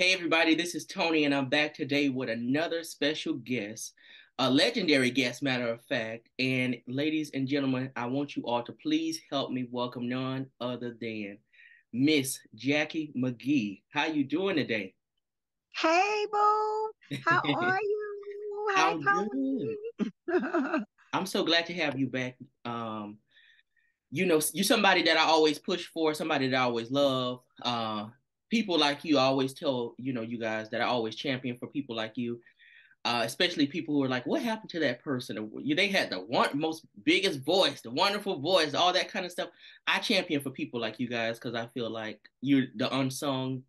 Hey everybody, this is Tony, and I'm back today with another special guest, a legendary guest, matter of fact. And ladies and gentlemen, I want you all to please help me welcome none other than Miss Jacci McGhee. How you doing today? Hey, boo. How are you? Hey, I'm good. Pony. I'm so glad to have you back. You're somebody that I always push for, somebody that I always love. People like you, I always tell, you guys that I always champion for people like you. Especially people who are like, what happened to that person? They had the most biggest voice, the wonderful voice, all that kind of stuff. I champion for people like you guys because I feel like you're the unsung,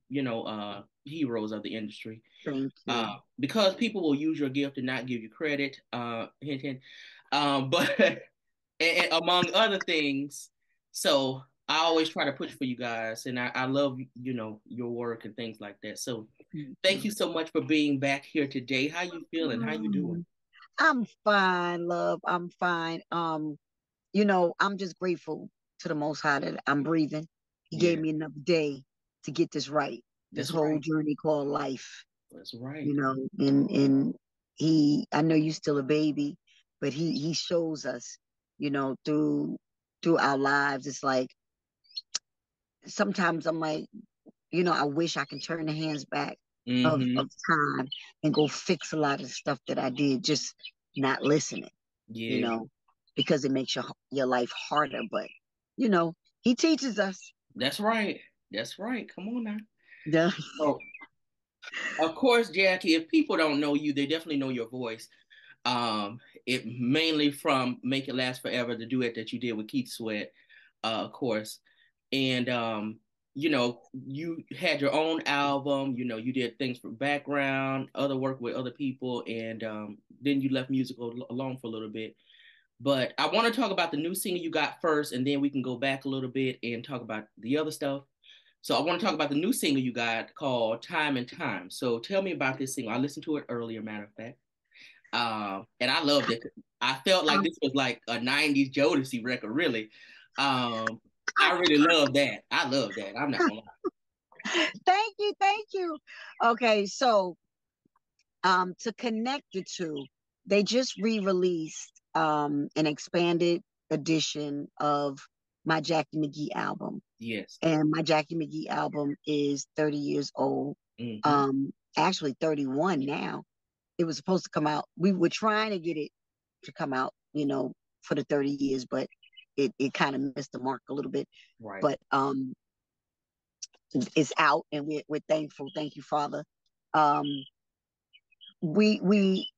heroes of the industry. Thank you. Because people will use your gift and not give you credit. Hint, hint. But and among other things, so I always try to push for you guys, and I love your work and things like that. So Thank thank you. you so much for being back here today. How you feeling? How you doing? Um, I'm fine, love. I'm fine. I'm just grateful to the Most High that I'm breathing. He gave Yeah, me another day to get this right. This that's whole right. journey called life. That's right. And I know you're still a baby, but he shows us, through our lives. It's like sometimes I'm like, I wish I can turn the hands back of Mm-hmm. time and go fix a lot of stuff that I did, just not listening, you Yeah, know, because it makes your life harder. But you know, he teaches us. that's right. That's right. Come on now. Yeah. So, of course, Jackie, if people don't know you, they definitely know your voice. It mainly from Make It Last Forever, the duet that you did with Keith Sweat, of course. And you had your own album, you did things for background, other work with other people, and then you left music alone for a little bit. But I want to talk about the new single you got first, and then we can go back a little bit and talk about the other stuff. So I want to talk about the new single you got called Time and Time. So tell me about this single. I listened to it earlier, matter of fact. And I loved it. I felt like Um, this was like a 90s Jodeci record, really. Um, I really love that. I love that. I'm not gonna lie. thank you, thank you. Okay, so to connect the two, they just re-released an expanded edition of my Jacci McGhee album. Yes. And my Jacci McGhee album is 30 years old. Hmm. Actually 31 now. It was supposed to come out. We were trying to get it to come out, for the 30 years, but it kind of missed the mark a little bit. Right. But it's out and we're thankful. Thank you, Father. Um, we we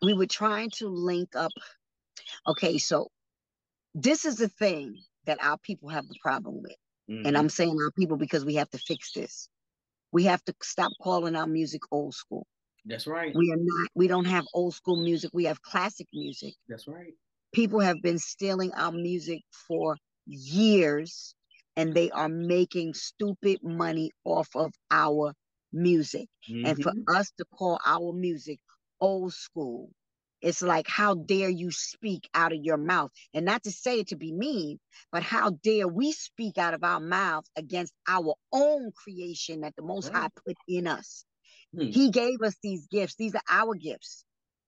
we were trying to link up. Okay, so this is the thing that our people have the problem with. And Hmm. I'm saying our people because we have to fix this. We have to stop calling our music old school. That's right. We don't have old school music. We have classic music. That's right. People have been stealing our music for years and they are making stupid money off of our music. And for Hmm. us to call our music old school, it's like, how dare you speak out of your mouth? And not to say it to be mean, but how dare we speak out of our mouths against our own creation that the That's Most High right. put in us? Hmm. He gave us these gifts. These are our gifts.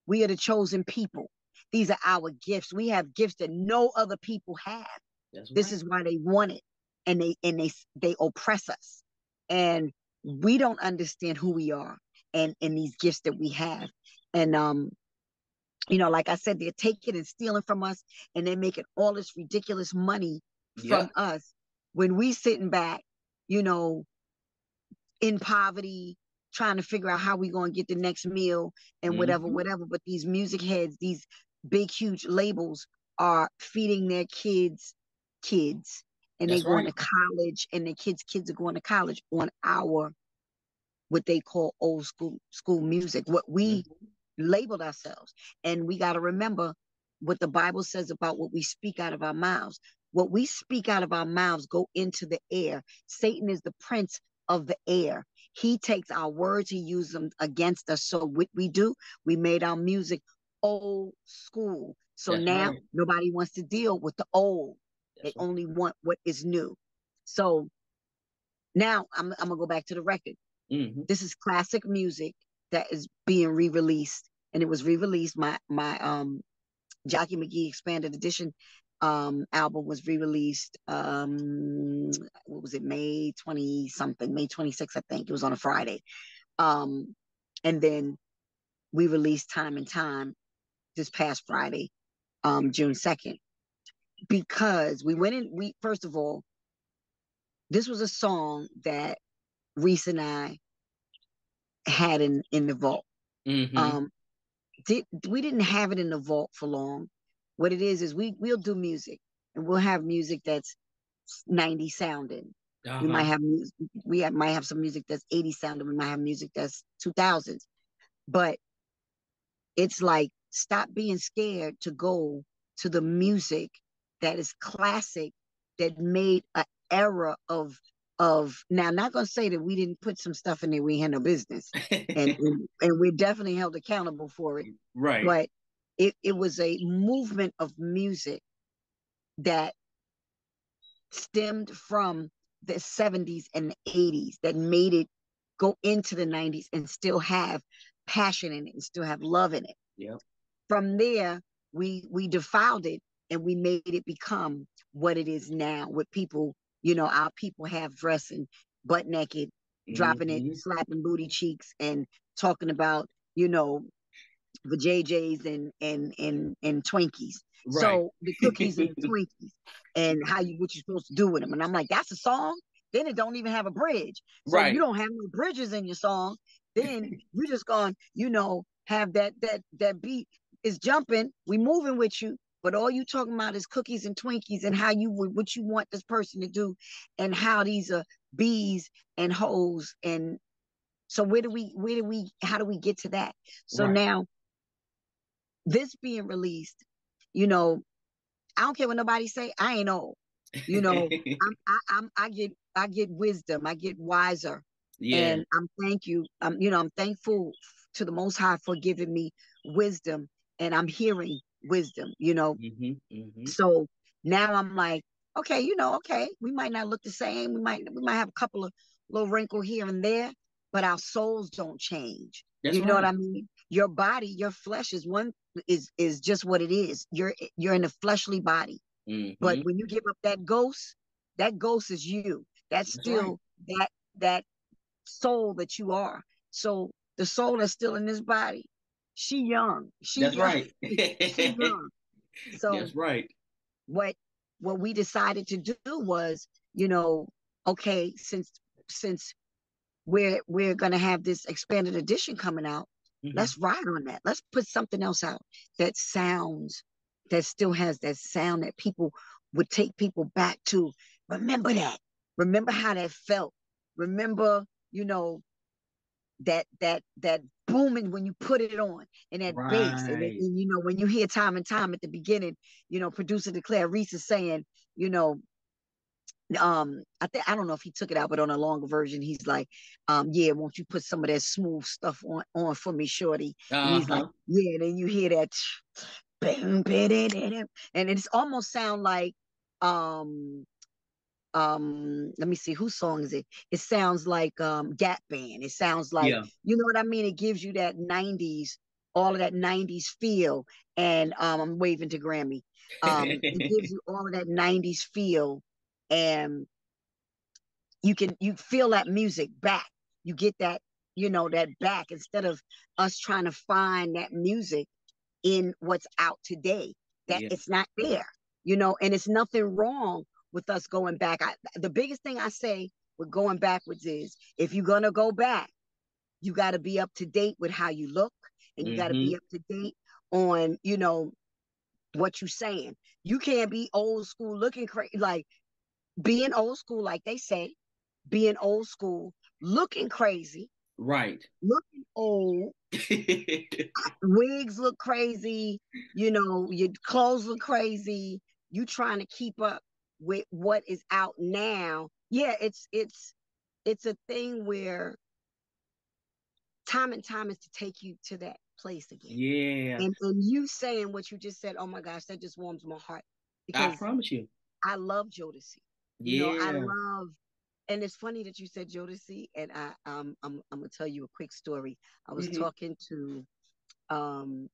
We are the chosen people. These are our gifts. We have gifts that no other people have. That's This right. is why they want it, and they oppress us, and we don't understand who we are and these gifts that we have. And like I said, they're taking and stealing from us, and they're making all this ridiculous money from Yep. us when we sitting back, you know, in poverty, trying to figure out how we going to get the next meal and whatever, Hmm. whatever. But these music heads, these big, huge labels are feeding their kids, and they That's going right. to college, and their kids are going to college on our what they call old school music, what we Hmm. labeled ourselves. And we got to remember what the Bible says about what we speak out of our mouths. What we speak out of our mouths go into the air. Satan is the prince of the air. He takes our words, he uses them against us. So what we do, we made our music old school. So That's now right. nobody wants to deal with the old. They That's right. only want what is new. So now I'm gonna go back to the record. Mm-hmm. This is classic music that is being re-released, and it was re-released. My Jacci McGhee Expanded Edition album was re-released. What was it? May 20 something, May 26th, I think. It was on a Friday. And then we released Time and Time this past Friday, June 2nd, because we went in. We first of all, this was a song that Reese and I had in the vault. Mm-hmm. We didn't have it in the vault for long. What it is we'll do music, and we'll have music that's 90 sounding. We might Uh-huh. have music, might have some music that's 80 sounding. We might have music that's 2000s. But it's like, stop being scared to go to the music that is classic, that made an era of now. I'm not gonna say that we didn't put some stuff in there we had no business, and we're definitely held accountable for it. Right. But it was a movement of music that stemmed from the 70s and the 80s that made it go into the 90s and still have passion in it and still have love in it. Yep. From there, we defiled it and we made it become what it is now, with people, our people have dressing butt naked, dropping it, Mm-hmm. slapping booty cheeks, and talking about, the JJs and Twinkies. Right. So the cookies and the Twinkies, and what you're supposed to do with them. And I'm like, that's a song? Then it don't even have a bridge. So you Right. don't have no bridges in your song. Then you just gonna, have that beat is jumping. We moving with you, but all you talking about is cookies and Twinkies and what you want this person to do, and how these are bees and hoes. And so how do we get to that? So Right. now, this being released, you know, I don't care what nobody say. I ain't old. You know, I get wisdom. I get wiser, Yeah. and I'm thankful to the Most High for giving me wisdom, and I'm hearing wisdom. Mm-hmm. Mm-hmm. So now I'm like, okay, okay, we might not look the same. We might have a couple of little wrinkle here and there, but our souls don't change. That's You know what right. I mean? Your body, your flesh is just what it is. You're in a fleshly body. But Mm-hmm. when you give up that ghost is you. That's That's right. still that soul that you are. So the soul that's still in this body, she young. She That's young. right. She young. So That's right. what what we decided to do was, okay, since we're gonna have this expanded edition coming out, Mm-hmm. let's ride on that. Let's put something else out that still has that sound that people would take people back to. Remember that. Remember how that felt. Remember, that booming when you put it on, and that bass, Right. when you hear Time and Time at the beginning, producer Declare Reese is saying, you know I don't know if he took it out, but on a longer version, he's like, yeah, won't you put some of that smooth stuff on for me, shorty? And he's like, Uh-huh. yeah. And then you hear that, and it's almost sound like, um let me see, whose song is it? It sounds like Gap Band. It sounds like, Yeah. you know what I mean? It gives you that 90s, all of that 90s feel. And I'm waving to Grammy. It gives you all of that 90s feel, and you feel that music back. You get that, that back, instead of us trying to find that music in what's out today, that Yeah. it's not there, and it's nothing wrong with us going back. The biggest thing I say with going backwards is, if you're going to go back, you got to be up to date with how you look, and you got to be Mm-hmm. up to date on, what you're saying. You can't be old school looking crazy, like being old school, like they say, being old school, looking crazy, Right. looking old, wigs look crazy, your clothes look crazy. You trying to keep up with what is out now. Yeah, it's a thing where Time and Time is to take you to that place again. Yeah. And you saying what you just said, oh my gosh, that just warms my heart, I because promise you. I love Jodeci. I Yeah. love And it's funny that you said Jodeci, and I'm gonna tell you a quick story. I was Mm-hmm. talking to um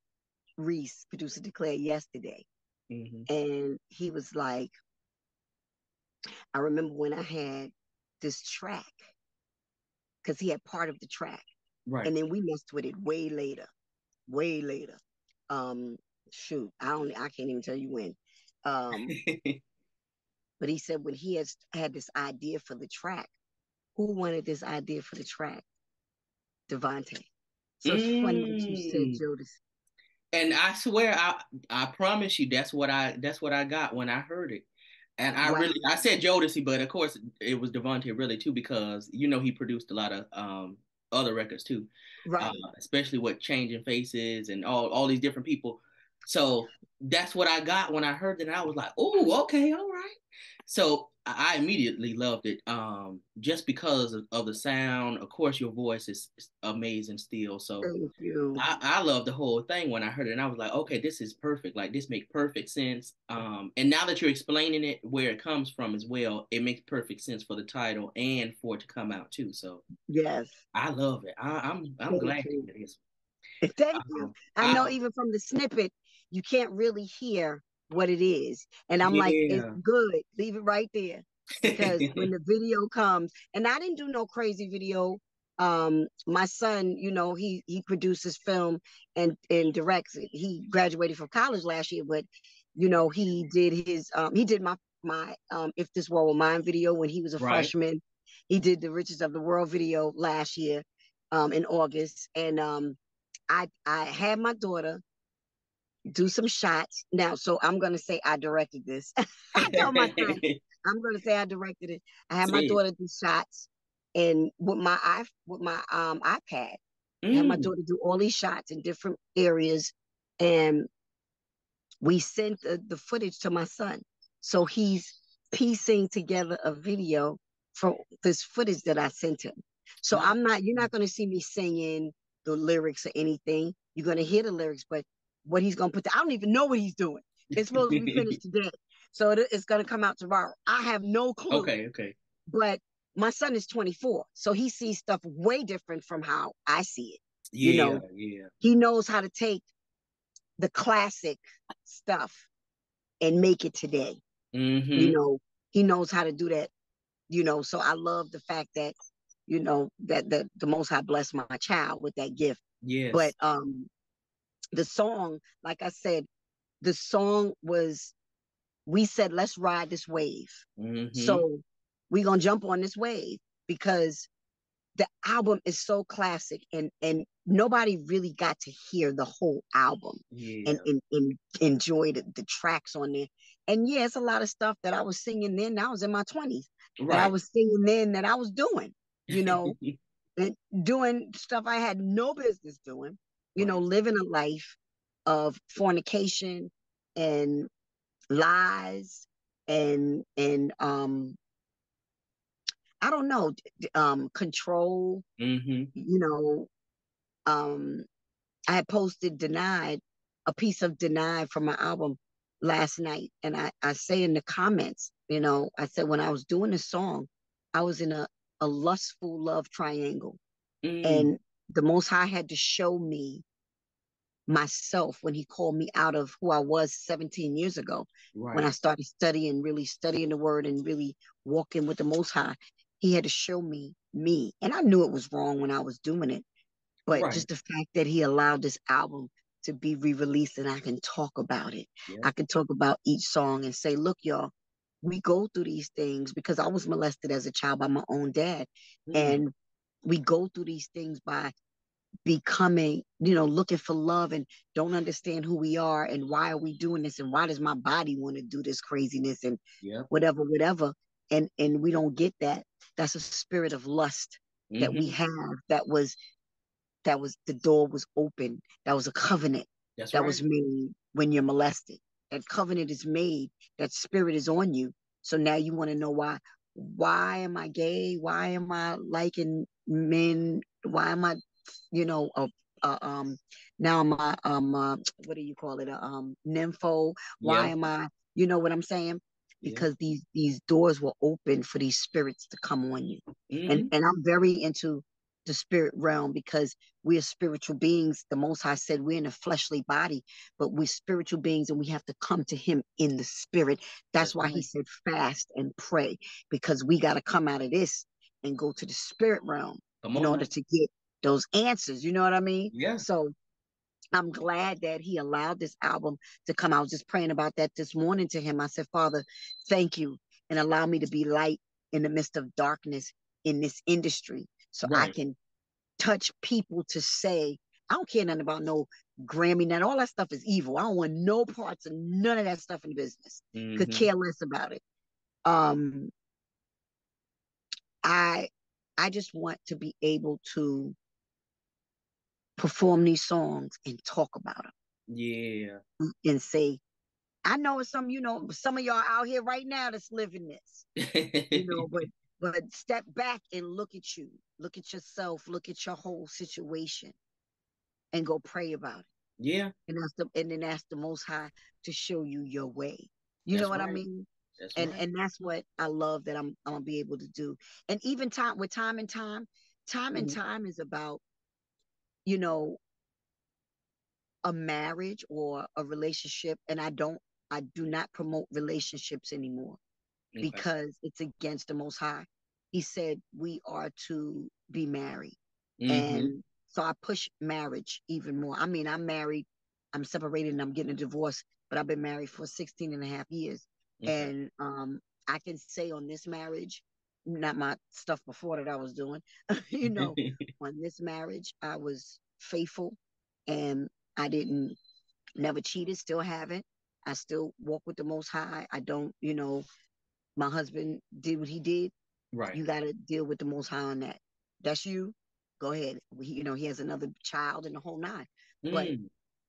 Reese, producer Declare, yesterday, Mm-hmm. and he was like, I remember when I had this track, because he had part of the track, Right. and then we messed with it way later, way later. Um, Shoot, I can't even tell you when. Um, but he said when he has had this idea for the track, who wanted this idea for the track? Devontae. So it's funny that you said Mm. Jodeci. And I swear, I promise you, that's what I got when I heard it. And Wow. I said Jodeci, but of course it was Devontae really too, because you know he produced a lot of other records too, Right. especially with Changing Faces and all these different people. So that's what I got when I heard it. And I was like, oh, okay, all right. So I immediately loved it, just because of the sound. Of course, your voice is amazing still. So Thank you. I love the whole thing when I heard it, and I was like, okay, this is perfect. Like this makes perfect sense. And now that you're explaining it where it comes from as well, it makes perfect sense for the title and for it to come out too. So Yes. I love it. I'm Thank glad to you. hear this. Thank you. I know I even from the snippet, you can't really hear what it is. And I'm like, it's Yeah. good. Leave it right there. Because when the video comes, and I didn't do no crazy video. My son, he produces film and directs it. He graduated from college last year, but he did my If This World Were Mine video when he was a Right. freshman. He did the Riches of the World video last year, in August. And I had my daughter do some shots. Now, so I'm gonna say I directed this. I told my son I'm gonna say I directed it. I had my Say it. daughter do shots, and with my iPad, I had my Mm, daughter do all these shots in different areas, and we sent the footage to my son. So he's piecing together a video from this footage that I sent him. So no. you're not going to see me singing the lyrics or anything. You're going to hear the lyrics, but what he's going to I don't even know what he's doing. It's supposed to be finished today. So it's going to come out tomorrow. I have no clue, Okay, okay. but my son is 24. So he sees stuff way different from how I see it. You Yeah, know, yeah. he knows how to take the classic stuff and make it today. You Mm-hmm. know, he knows how to do that. So I love the fact that, that the Most High blessed my child with that gift. But Yes. the song, like I said, the song was, we said, let's ride this wave. Mm-hmm. So we're gonna jump on this wave because the album is so classic, and nobody really got to hear the whole album and Yeah. enjoy the tracks on there. And yeah, it's a lot of stuff that I was singing then. I was in my 20s, that I Right. was singing then, that I was doing, you know, and doing stuff I had no business doing, Right. living a life of fornication and lies and I don't know, control, Mm-hmm. you know, um, I had posted Denied, a piece of Denied from my album last night. And I say in the comments, I said when I was doing the song, I was in a lustful love triangle. Mm. And the Most High had to show me myself when he called me out of who I was 17 years ago. When Right. I started studying, really studying the word and really walking with the Most High, he had to show me me. And I knew it was wrong when I was doing it. But Right. just the fact that he allowed this album to be re-released and I can talk about it. Yeah. I can talk about each song and say, look, y'all, we go through these things because I was molested as a child by my own dad. Mm. And we go through these things by becoming, looking for love and don't understand who we are and why are we doing this and why does my body want to do this craziness and Yeah. whatever. And we don't get that. That's a spirit of lust that we Mm-hmm. have that was the door was open. That was a covenant That's that right. was made when you're molested. That covenant is made. That spirit is on you. So now you want to know why. Why am I gay? Why am I liking men? Why am I, you know, uh, uh, um, now I'm what do you call it? Nympho. Why Yeah. am I? You know what I'm saying? because these doors will open for these spirits to come on you. And I'm very into the spirit realm because we are spiritual beings. The Most High said we're in a fleshly body, but we're spiritual beings and we have to come to him in the spirit. That's why he said fast and pray, because we got to come out of this and go to the spirit realm in order to get those answers. You know what I mean? Yeah. So I'm glad that he allowed this album to come out. I was just praying about that this morning to him. I said, Father, thank you, and allow me to be light in the midst of darkness in this industry, so I can touch people to say, I don't care nothing about no Grammy, none. All that stuff is evil. I don't want no parts of none of that stuff in the business. Could care less about it. I just want to be able to perform these songs and talk about them. Yeah. And say, I know some, some of y'all out here right now that's living this, but step back and look at you, look at yourself, look at your whole situation and go pray about it. Yeah. And then ask the Most High to show you your way. You know what I mean? And that's what I love that I'm gonna be able to do. And even time and time is about, a marriage or a relationship. And I do not promote relationships anymore because it's against the Most High. He said we are to be married. And so I push marriage even more. I mean, I'm married, I'm separated, and I'm getting a divorce, but I've been married for 16 and a half years. And I can say on this marriage, not my stuff before that I was doing, on this marriage, I was faithful and I never cheated, still haven't. I still walk with the Most High. I don't, my husband did what he did. Right. You got to deal with the Most High on that. That's you. Go ahead. He has another child and the whole nine. But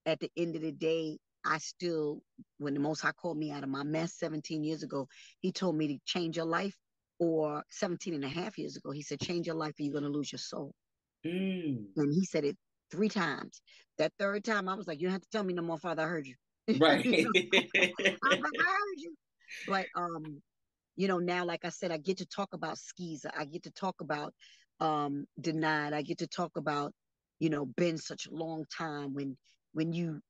at the end of the day, I still, when the Most High called me out of my mess 17 years ago, he told me to change your life, or 17 and a half years ago, he said, change your life or you're going to lose your soul. And he said it 3 times. That third time, I was like, you don't have to tell me no more, Father, I heard you. Right. I heard you. But, now, like I said, I get to talk about Skeezer. I get to talk about Denied. I get to talk about, been such a long time when you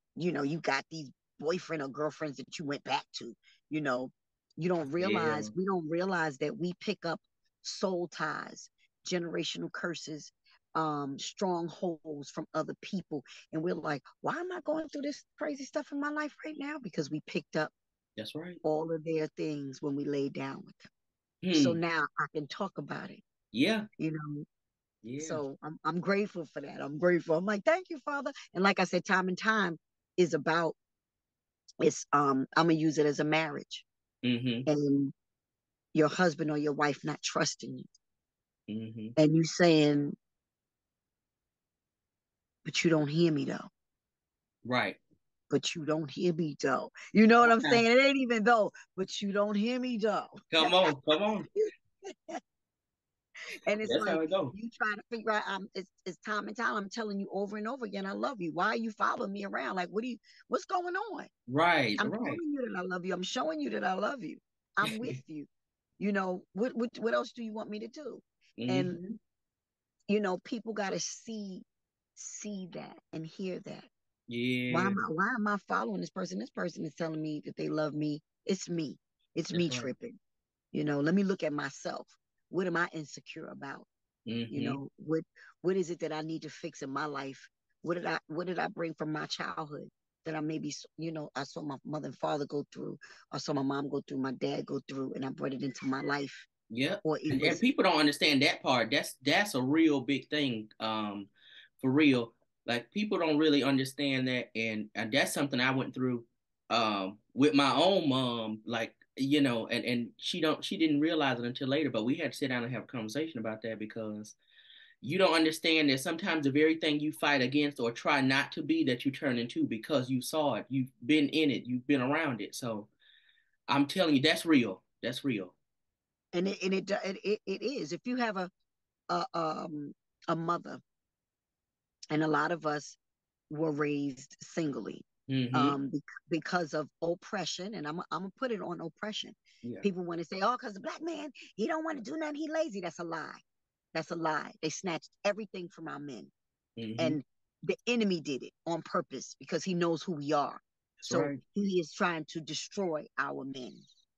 got these boyfriend or girlfriends that you went back to, you don't realize, we don't realize that we pick up soul ties, generational curses, strongholds from other people. And we're like, why am I going through this crazy stuff in my life right now? Because we picked up all of their things when we laid down with them. So now I can talk about it. Yeah. So I'm grateful for that. I'm grateful. I'm like, thank you, Father. And like I said, time and time is about, I'm gonna use it as a marriage. And your husband or your wife not trusting you. And you saying, but you don't hear me though. Right. But you don't hear me though. You know what I'm saying? It ain't even though, but you don't hear me though. Come on. And it's like, you try to figure out, it's time and time. I'm telling you over and over again, I love you. Why are you following me around? Like, what's going on? Right. I'm telling you that I love you. I'm showing you that I love you. I'm with you. What else do you want me to do? And, people got to see that and hear that. Yeah. Why am I following this person? This person is telling me that they love me. It's me. It's me tripping. Let me look at myself. What am I insecure about? What is it that I need to fix in my life? What did I bring from my childhood that I maybe, I saw my mother and father go through, I saw my mom go through, my dad go through, and I brought it into my life. Yeah. And people don't understand that part. That's a real big thing. For real. Like, people don't really understand that, and that's something I went through with my own mom, like, and she didn't realize it until later, but we had to sit down and have a conversation about that, because you don't understand that sometimes the very thing you fight against or try not to be, that you turn into, because you saw it, you've been in it, you've been around it. So I'm telling you, that's real. That's real. And it is. If you have a mother, and a lot of us were raised singly. Mm-hmm. Because of oppression, and I'm gonna put it on oppression. Yeah. People want to say, "Oh, because the black man, he don't want to do nothing, he lazy." That's a lie. That's a lie. They snatched everything from our men, Mm-hmm. and the enemy did it on purpose because he knows who we are. That's So right. he is trying to destroy our men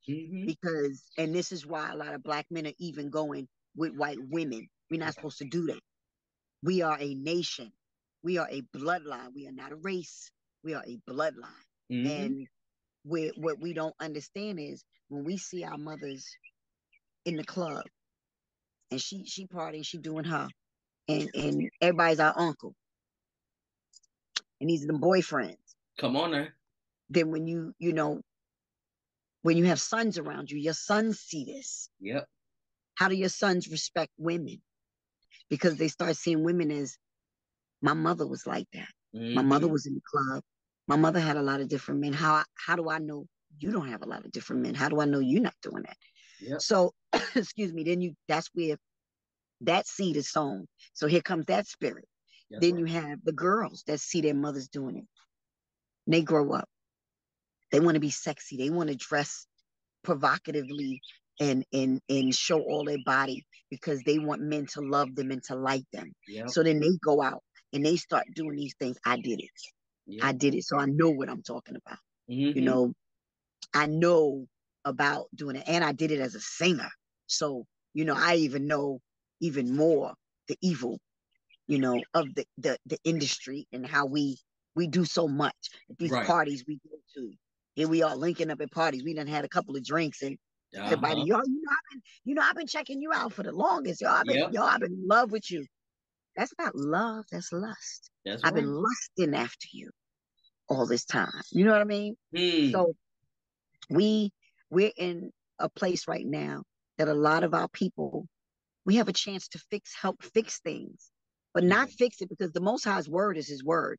Mm-hmm. because, and this is why a lot of black men are even going with white women. We're not Right. supposed to do that. We are a nation. We are a bloodline. We are not a race. We are a bloodline. Mm-hmm. And what we don't understand is when we see our mothers in the club and she partying, she doing her, and everybody's our uncle, and these are the boyfriends. Come on now. Then when you know when you have sons around you, your sons see this. Yep. How do your sons respect women? Because they start seeing women as my mother was like that. My mother Mm-hmm. was in the club. My mother had a lot of different men. How do I know you don't have a lot of different men? How do I know you're not doing that? Yep. So excuse me, then that's where that seed is sown. So here comes that spirit. That's Then right. you have the girls that see their mothers doing it. And they grow up. They want to be sexy. They want to dress provocatively and show all their body because they want men to love them and to like them. Yep. So then they go out and they start doing these things. I did it. I Yep. did it. So I know what I'm talking about. You Mm-hmm. know, I know about doing it. And I did it as a singer. So, I even know even more the evil, of the industry and how we do so much at these Right. parties we go to. Here we are linking up at parties. We done had a couple of drinks and everybody, Uh-huh. y'all, I've been checking you out for the longest. Yep. I've been in love with you. That's not love, that's lust. That's I've been right. lusting after you all this time. You know what I mean? Hmm. So we we're in a place right now that a lot of our people, we have a chance to help fix things, but Yeah. not fix it because the Most High's word is His word.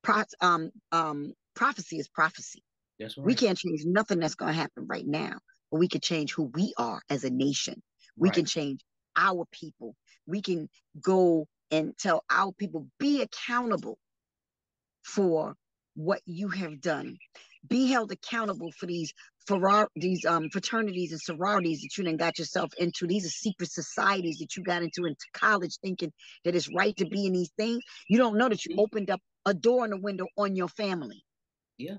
Prophecy is prophecy. That's We right. can't change nothing that's going to happen right now, but we can change who we are as a nation. We can Right. change our people. We can go and tell our people, be accountable for what you have done. Be held accountable for these fraternities and sororities that you then got yourself into. These are secret societies that you got into college thinking that it's right to be in these things. You don't know that you Mhm. opened up a door and a window on your family. Yeah.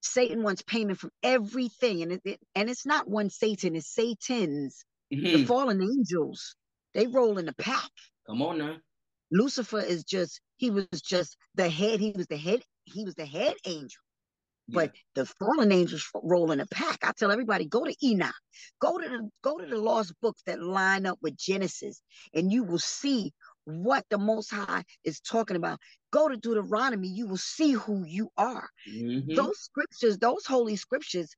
Satan wants payment from everything, and it's not one Satan, it's Satan's. The Hmm. fallen angels, they roll in the pack. Come on now. Lucifer he was just the head. He was the head angel. Yeah. But the fallen angels roll in a pack. I tell everybody, go to Enoch, go to the lost books that line up with Genesis, and you will see what the Most High is talking about. Go to Deuteronomy, you will see who you are. Mm-hmm. Those scriptures, those holy scriptures,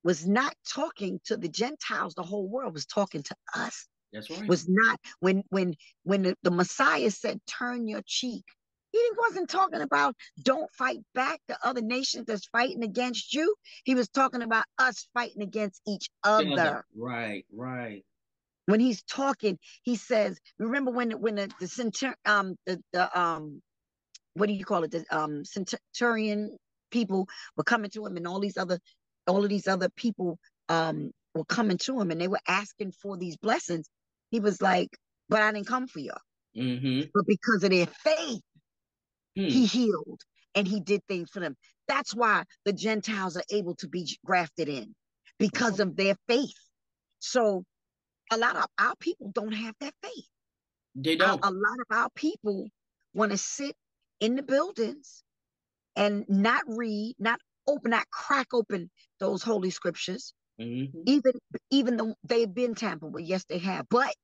was not talking to the Gentiles. The whole world was talking to us. That's right. Was not when the Messiah said, "Turn your cheek." He wasn't talking about don't fight back the other nations that's fighting against you. He was talking about us fighting against each Together. other. Right. Right. When he's talking, he says, remember when the what do you call it? The centurion people were coming to him, and all of these other people were coming to him, and they were asking for these blessings. He was like, "But I didn't come for you." Mm-hmm. But because of their faith, Hmm. he healed and he did things for them. That's why the Gentiles are able to be grafted in Come because on. of their faith. So a lot of our people don't have that faith. They don't. A lot of our people want to sit in the buildings and not read, not crack open those holy scriptures, Mm-hmm. even though they've been tampered with. Yes, they have. But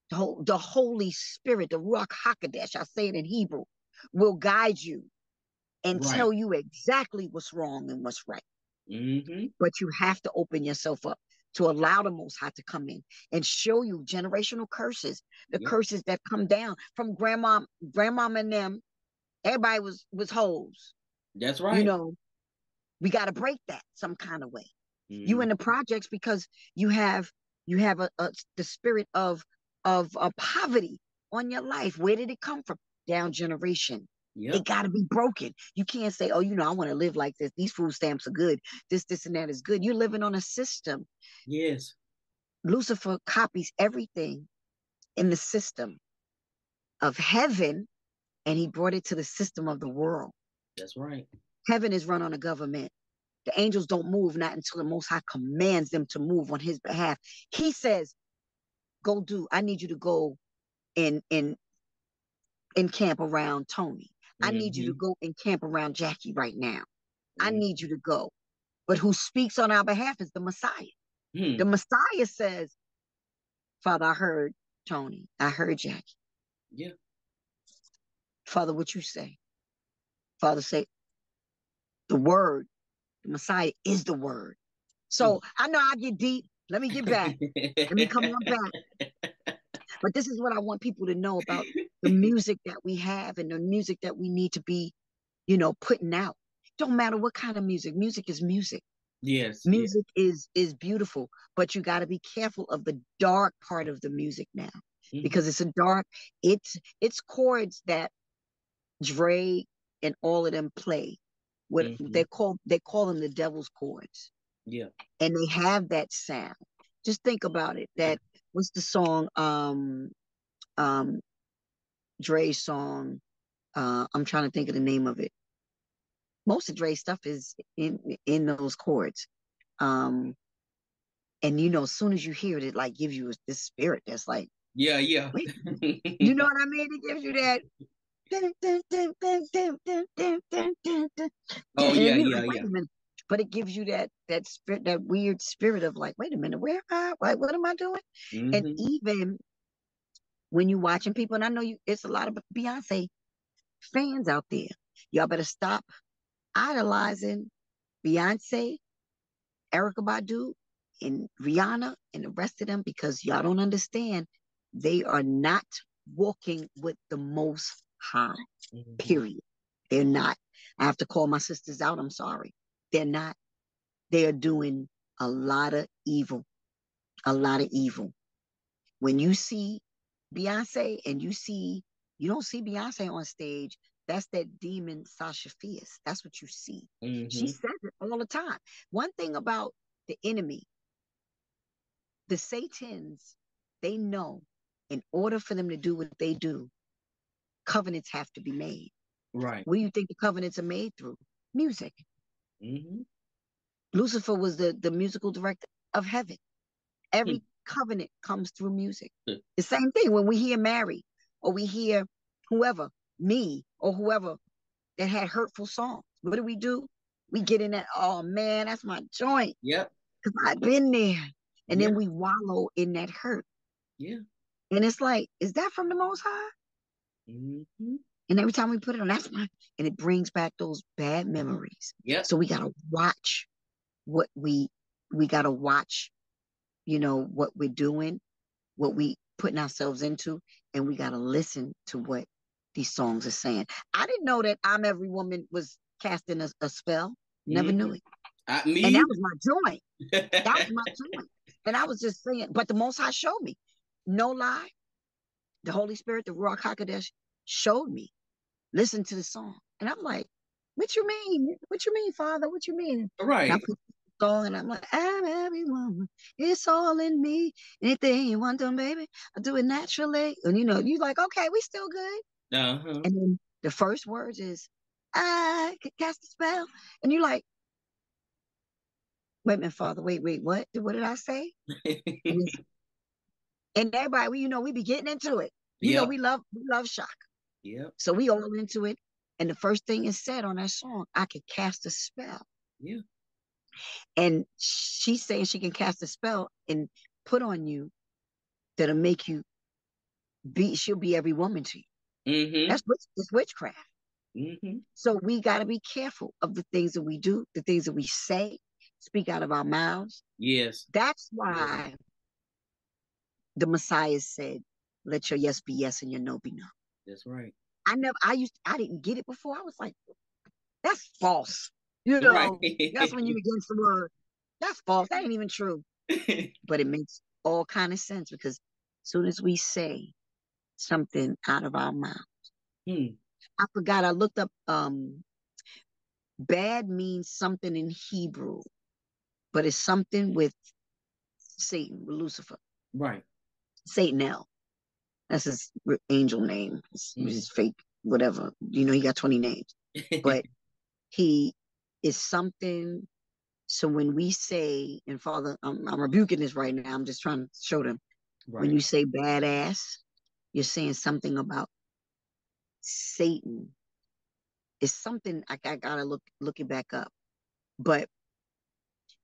the Holy Spirit, the Ruach Hakodesh, I say it in Hebrew, will guide you and Right. tell you exactly what's wrong and what's right. Mm-hmm. But you have to open yourself up to allow the Most High to come in and show you generational curses, the Yep. curses that come down from grandma and them. Everybody was hoes. That's You right. know, we got to break that some kind of way. You Mm. in the projects because you have the spirit of poverty on your life. Where did it come from? Down generation. Yep. It got to be broken. You can't say, oh, I want to live like this. These food stamps are good. This, and that is good. You're living on a system. Yes. Lucifer copies everything in the system of heaven, and he brought it to the system of the world. That's right. Heaven is run on a government. The angels don't move, not until the Most High commands them to move on his behalf. He says, I need you to go and camp around Tony. I need you to go and camp around Jacci right now. I need you to go. But who speaks on our behalf is the Messiah. The Messiah says, Father, I heard Tony. I heard Jacci. Yeah. Father, what you say? Father say, the word, the Messiah is the word. So I know I get deep. Let me get back. Let me come on back. But this is what I want people to know about the music that we have and the music that we need to be, putting out. Don't matter what kind of music. Music is music. Yes. Music is beautiful, but you got to be careful of the dark part of the music now, because it's chords that Dre and all of them play. What they call them the devil's chords. Yeah. And they have that sound. Just think about it. What's the song? Dre's song. I'm trying to think of the name of it. Most of Dre's stuff is in those chords. And as soon as you hear it, it like gives you this spirit that's like, yeah. Wait, you know what I mean? It gives you that. Oh yeah. But it gives you that spirit, that weird spirit of like, wait a minute, where am I? Like, what am I doing? And even when you watching people, and I know it's a lot of Beyonce fans out there. Y'all better stop idolizing Beyonce, Erykah Badu, and Rihanna, and the rest of them, because y'all don't understand. They are not walking with the Most High. Period. They're not. I have to call my sisters out. I'm sorry. They're not. They are doing a lot of evil. A lot of evil. When you see Beyonce and you don't see Beyonce on stage, that's that demon Sasha Fierce. That's what you see. She says it all the time. One thing about the enemy, the Satans, they know in order for them to do what they do, covenants have to be made. Right. What do you think the covenants are made through? Music. Lucifer was the musical director of heaven. Every covenant comes through music. The same thing when we hear Mary, or we hear whoever, me, or whoever that had hurtful songs. What do? We get in that, oh man, that's my joint. Yep. Because I've been there. And then we wallow in that hurt. Yeah. And it's like, is that from the Most High? And every time we put it on, and it brings back those bad memories. Yeah. So we gotta watch what we gotta watch, what we're doing, what we putting ourselves into, and we gotta listen to what these songs are saying. I didn't know that I'm Every Woman was casting a spell. Never knew it. And that was my joint. That was my joint. And I was just saying, but the Most High showed me. No lie. The Holy Spirit, the Ruach HaKodesh, showed me. Listen to the song. And I'm like, what you mean? What you mean, Father? What you mean? Right. And I put the song and I'm like, I'm every woman. It's all in me. Anything you want done, baby, I do it naturally. And you're like, okay, we still good. And then the first words is, I could cast a spell. And you're like, wait a minute, Father, wait, what? What did I say? And everybody, we be getting into it. We love shock. Yeah. So we all into it. And the first thing is said on that song, I could cast a spell. Yeah. And she's saying she can cast a spell and put on you that'll make you she'll be every woman to you. That's witchcraft. So we got to be careful of the things that we do, the things that we say, speak out of our mouths. Yes. That's why the Messiah said, let your yes be yes and your no be no. That's right. I didn't get it before. I was like, that's false. Right. That's when you against the word. That's false. That ain't even true. But it makes all kind of sense, because as soon as we say something out of our mouths, I forgot. I looked up. Bad means something in Hebrew, but it's something with Satan, with Lucifer. Right. Satan L. That's his angel name. His fake, whatever. You know, he got 20 names. But he is something. So when we say, and Father, I'm rebuking this right now. I'm just trying to show them. Right. When you say badass, you're saying something about Satan. It's something I gotta look it back up. But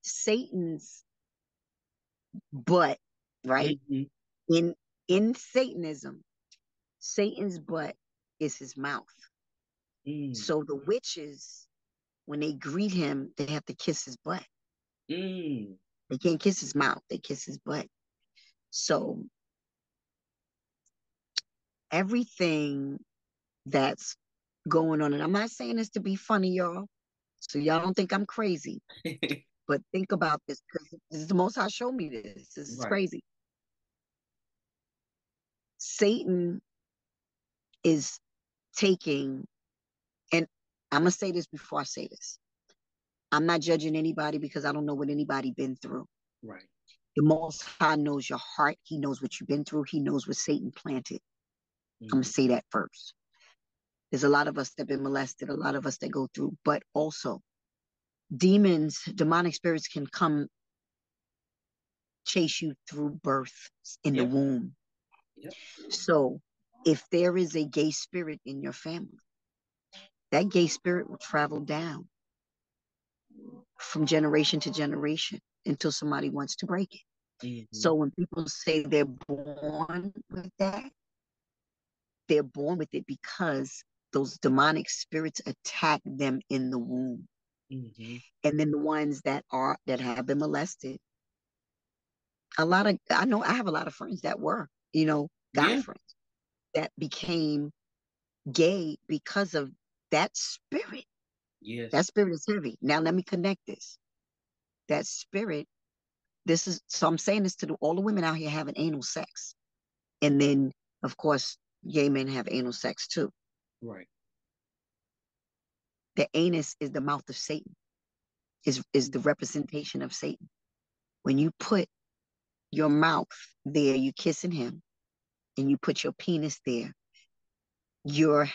Satan's butt, right? In Satanism, Satan's butt is his mouth. So the witches, when they greet him, they have to kiss his butt. They can't kiss his mouth, they kiss his butt. So everything that's going on, and I'm not saying this to be funny, y'all, so y'all don't think I'm crazy, but think about this, because this is the Most High showed me this. This is crazy. Satan is taking, and I'm going to say this before I say this. I'm not judging anybody because I don't know what anybody been through. Right. The Most High knows your heart. He knows what you've been through. He knows what Satan planted. I'm going to say that first. There's a lot of us that have been molested, a lot of us that go through, but also demons, demonic spirits can come chase you through birth in the womb. So if there is a gay spirit in your family, that gay spirit will travel down from generation to generation until somebody wants to break it. So when people say they're born with that, they're born with it because those demonic spirits attack them in the womb. And then the ones that have been molested, I have a lot of friends that were, guy friends that became gay because of that spirit. Yes. That spirit is heavy. Now let me connect this. That spirit, so I'm saying this to all the women out here having anal sex. And then, of course, gay men have anal sex too. Right. The anus is the mouth of Satan, is the representation of Satan. When you put your mouth there, you kissing him, and you put your penis there, you're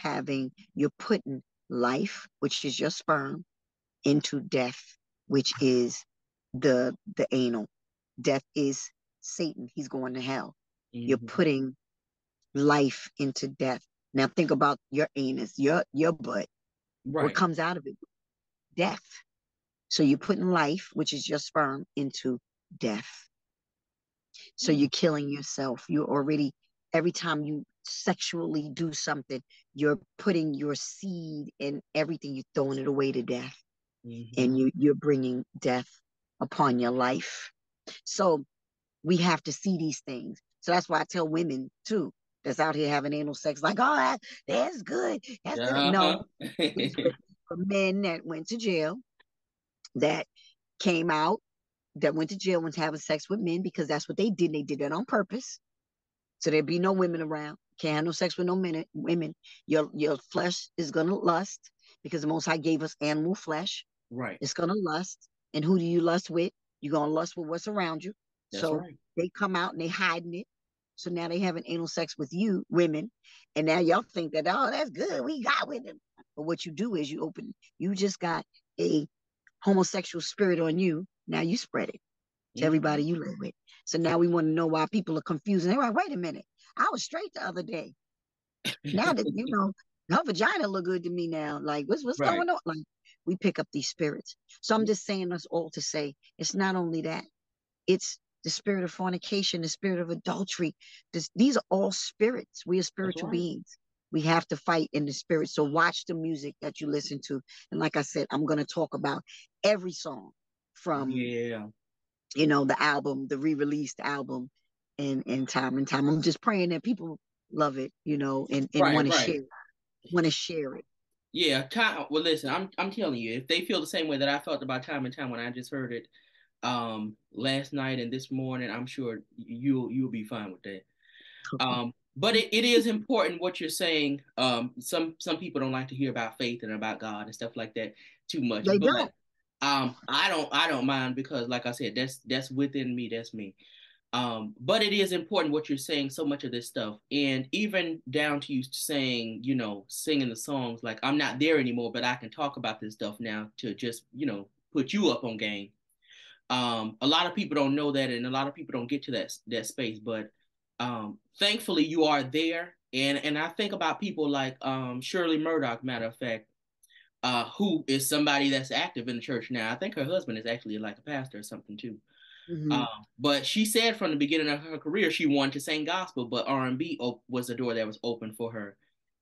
putting life, which is your sperm, into death, which is the anal. Death is Satan. He's going to hell. You're putting life into death. Now think about your anus, your butt. Right. What comes out of it? Death. So you're putting life, which is your sperm, into death. So you're killing yourself. You're already, every time you sexually do something, you're putting your seed and everything, you're throwing it away to death. And you're bringing death upon your life. So we have to see these things. So that's why I tell women too, that's out here having anal sex, like, oh, that's good. That's good. No, it's for men that went to jail, that came out, that went to jail, went to having sex with men because that's what they did. They did that on purpose. So there'd be no women around. Can't have no sex with no women. Your flesh is gonna lust because the Most High gave us animal flesh. Right. It's gonna lust. And who do you lust with? You're gonna lust with what's around you. That's so right. They come out and they hiding it. So now they having anal sex with you, women. And now y'all think that, oh, that's good. We got with them. But what you do is you just got a homosexual spirit on you. Now you spread it to everybody you live with. So now we want to know why people are confused. And they're like, wait a minute. I was straight the other day. Now that, her vagina look good to me now. Like, what's right. going on? Like, we pick up these spirits. So I'm just saying us all to say, it's not only that. It's the spirit of fornication, the spirit of adultery. These are all spirits. We are spiritual beings. We have to fight in the spirit. So watch the music that you listen to. And like I said, I'm going to talk about every song from, the album, the re-released album, and time and time. I'm just praying that people love it, and want to share it. Want to share it. Yeah. Well, listen, I'm telling you, if they feel the same way that I felt about Time and Time when I just heard it last night and this morning, I'm sure you'll be fine with that. But it is important what you're saying. Some people don't like to hear about faith and about God and stuff like that too much. They But don't. I don't mind because like I said, that's within me. That's me. But it is important what you're saying, so much of this stuff. And even down to you saying, singing the songs, like I'm not there anymore, but I can talk about this stuff now to just, put you up on game. A lot of people don't know that, and a lot of people don't get to that space. But thankfully, you are there. And I think about people like Shirley Murdoch, matter of fact, who is somebody that's active in the church now. I think her husband is actually like a pastor or something too. Mm-hmm. But she said from the beginning of her career she wanted to sing gospel, but R&B was the door that was open for her.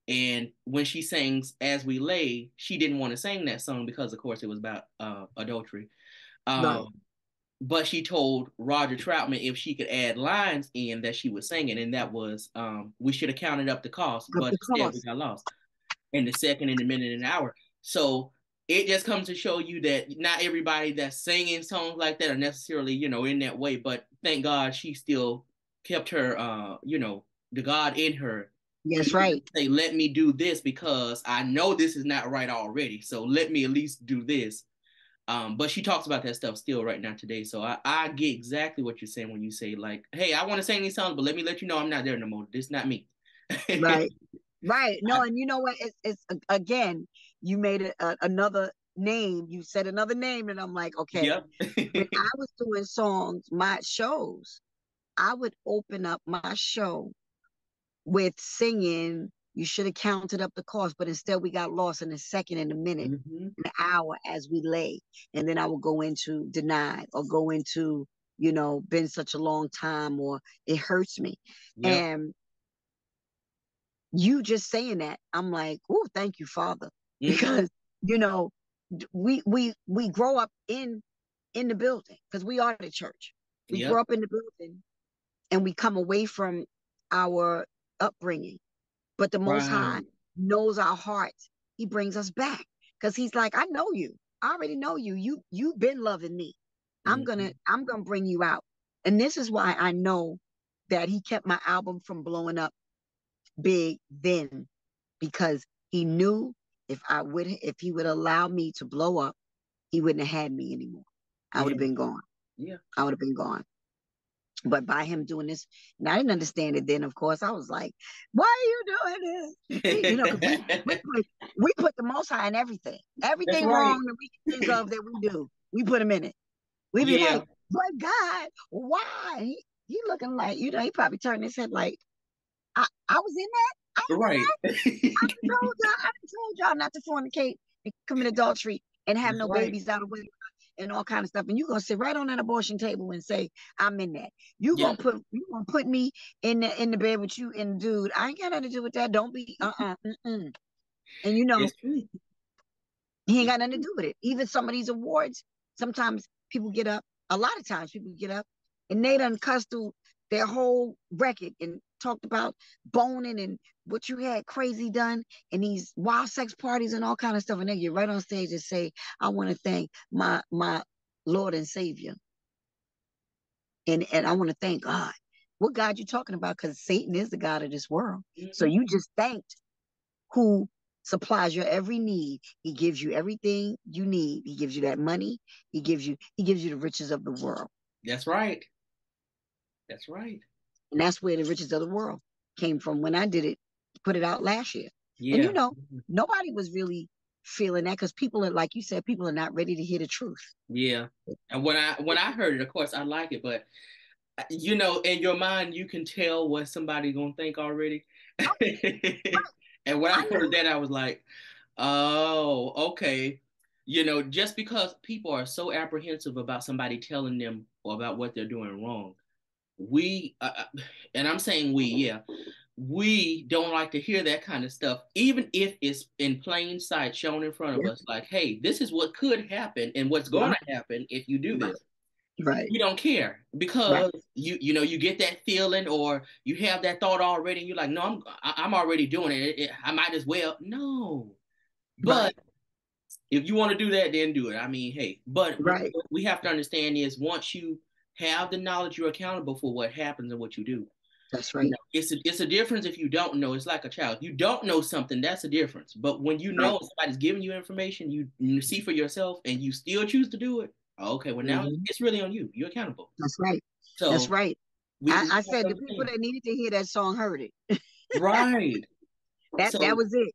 And when she sings "As We Lay," she didn't want to sing that song because, of course, it was about adultery. Right. But she told Roger Troutman if she could add lines in that she would sing it, and that was "We should have counted up the cost, Of but the instead we cost. got lost in the second, in the minute, and the hour." So it just comes to show you that not everybody that's singing songs like that are necessarily, in that way. But thank God she still kept her, the God in her to Yes, right. say, let me do this because I know this is not right already. So let me at least do this. But she talks about that stuff still right now today. So I get exactly what you're saying when you say, like, hey, I want to sing these songs, but let me let you know I'm not there no more. This is not me. Right. Right. No, and you know what? It's again, you made it another name. You said another name, and I'm like, okay. Yep. When I was doing songs, my shows, I would open up my show with singing. You should have counted up the cost, but instead we got lost in a second, in a minute, Mm-hmm. an hour as we lay. And then I would go into denied or go into, been such a long time or it hurts me. Yep. And you just saying that, I'm like, oh, thank you, Father. Mm-hmm. Because, you know, we grow up in the building because we are the church. We grow Yep. up in the building and we come away from our upbringing. But the Most High Right. knows our hearts. He brings us back because He's like, I know you. I already know you. You've been loving me. Mm-hmm. I'm gonna bring you out. And this is why I know that He kept my album from blowing up big then, because He knew if He would allow me to blow up, He wouldn't have had me anymore. I would Yeah. have been gone. Yeah. I would have been gone. But by Him doing this, and I didn't understand it then, of course, I was like, why are you doing this? Because we put the Most High in everything. That's Everything right. wrong that we can think of that we do, we put Him in it. We be Yeah. like, but God, why? He looking like, he probably turned his head like, I was in that? I was in Right. that? I done told y'all not to fornicate and commit adultery and have That's no right. babies out of wedlock and all kind of stuff. And you're gonna sit right on that abortion table and say, I'm in that. Yeah. You gonna put me in the bed with you and dude. I ain't got nothing to do with that. Don't be mm-mm. And It's true. he ain't It's got nothing to true. do with it. Even some of these awards, sometimes people get up, a lot of times people get up and they done cussed through their whole record and talked about boning and what you had crazy done and these wild sex parties and all kind of stuff. And they get right on stage and say, I want to thank my Lord and Savior. And I want to thank God. What God you talking about? Because Satan is the God of this world. So Mm-hmm. you just thanked who supplies your every need. He gives you everything you need. He gives you that money. He gives you the riches of the world. That's right. That's right. And that's where the riches of the world came from when I did it, put it out last year. And Yeah. nobody was really feeling that because people are, like you said, people are not ready to hear the truth. Yeah. And when I heard it, of course, I like it, but in your mind, you can tell what somebody gonna think already. And when I I heard knew. that, I was like, oh, okay. Just because people are so apprehensive about somebody telling them or about what they're doing wrong, we, and I'm saying we, yeah, we don't like to hear that kind of stuff, even if it's in plain sight shown in front of Yeah, us, like, hey, this is what could happen and what's going yeah, to happen if you do right, this. right, We don't care right, because you get that feeling or you have that thought already and you're like, no, I'm already doing it. I might as well. No. But right, if you want to do that, then do it. I mean, hey, but what right. we have to understand is once you have the knowledge, you're accountable for what happens and what you do. That's You right. know, it's a difference if you don't know. It's like a child. If you don't know something, that's a difference. But when you Right. know somebody's giving you information, you see for yourself, and you still choose to do it. Okay, well now Mm-hmm. it's really on you. You're accountable. That's right. That's So right. we I have to said the people understand. that needed to hear that song heard it. Right. That So was it.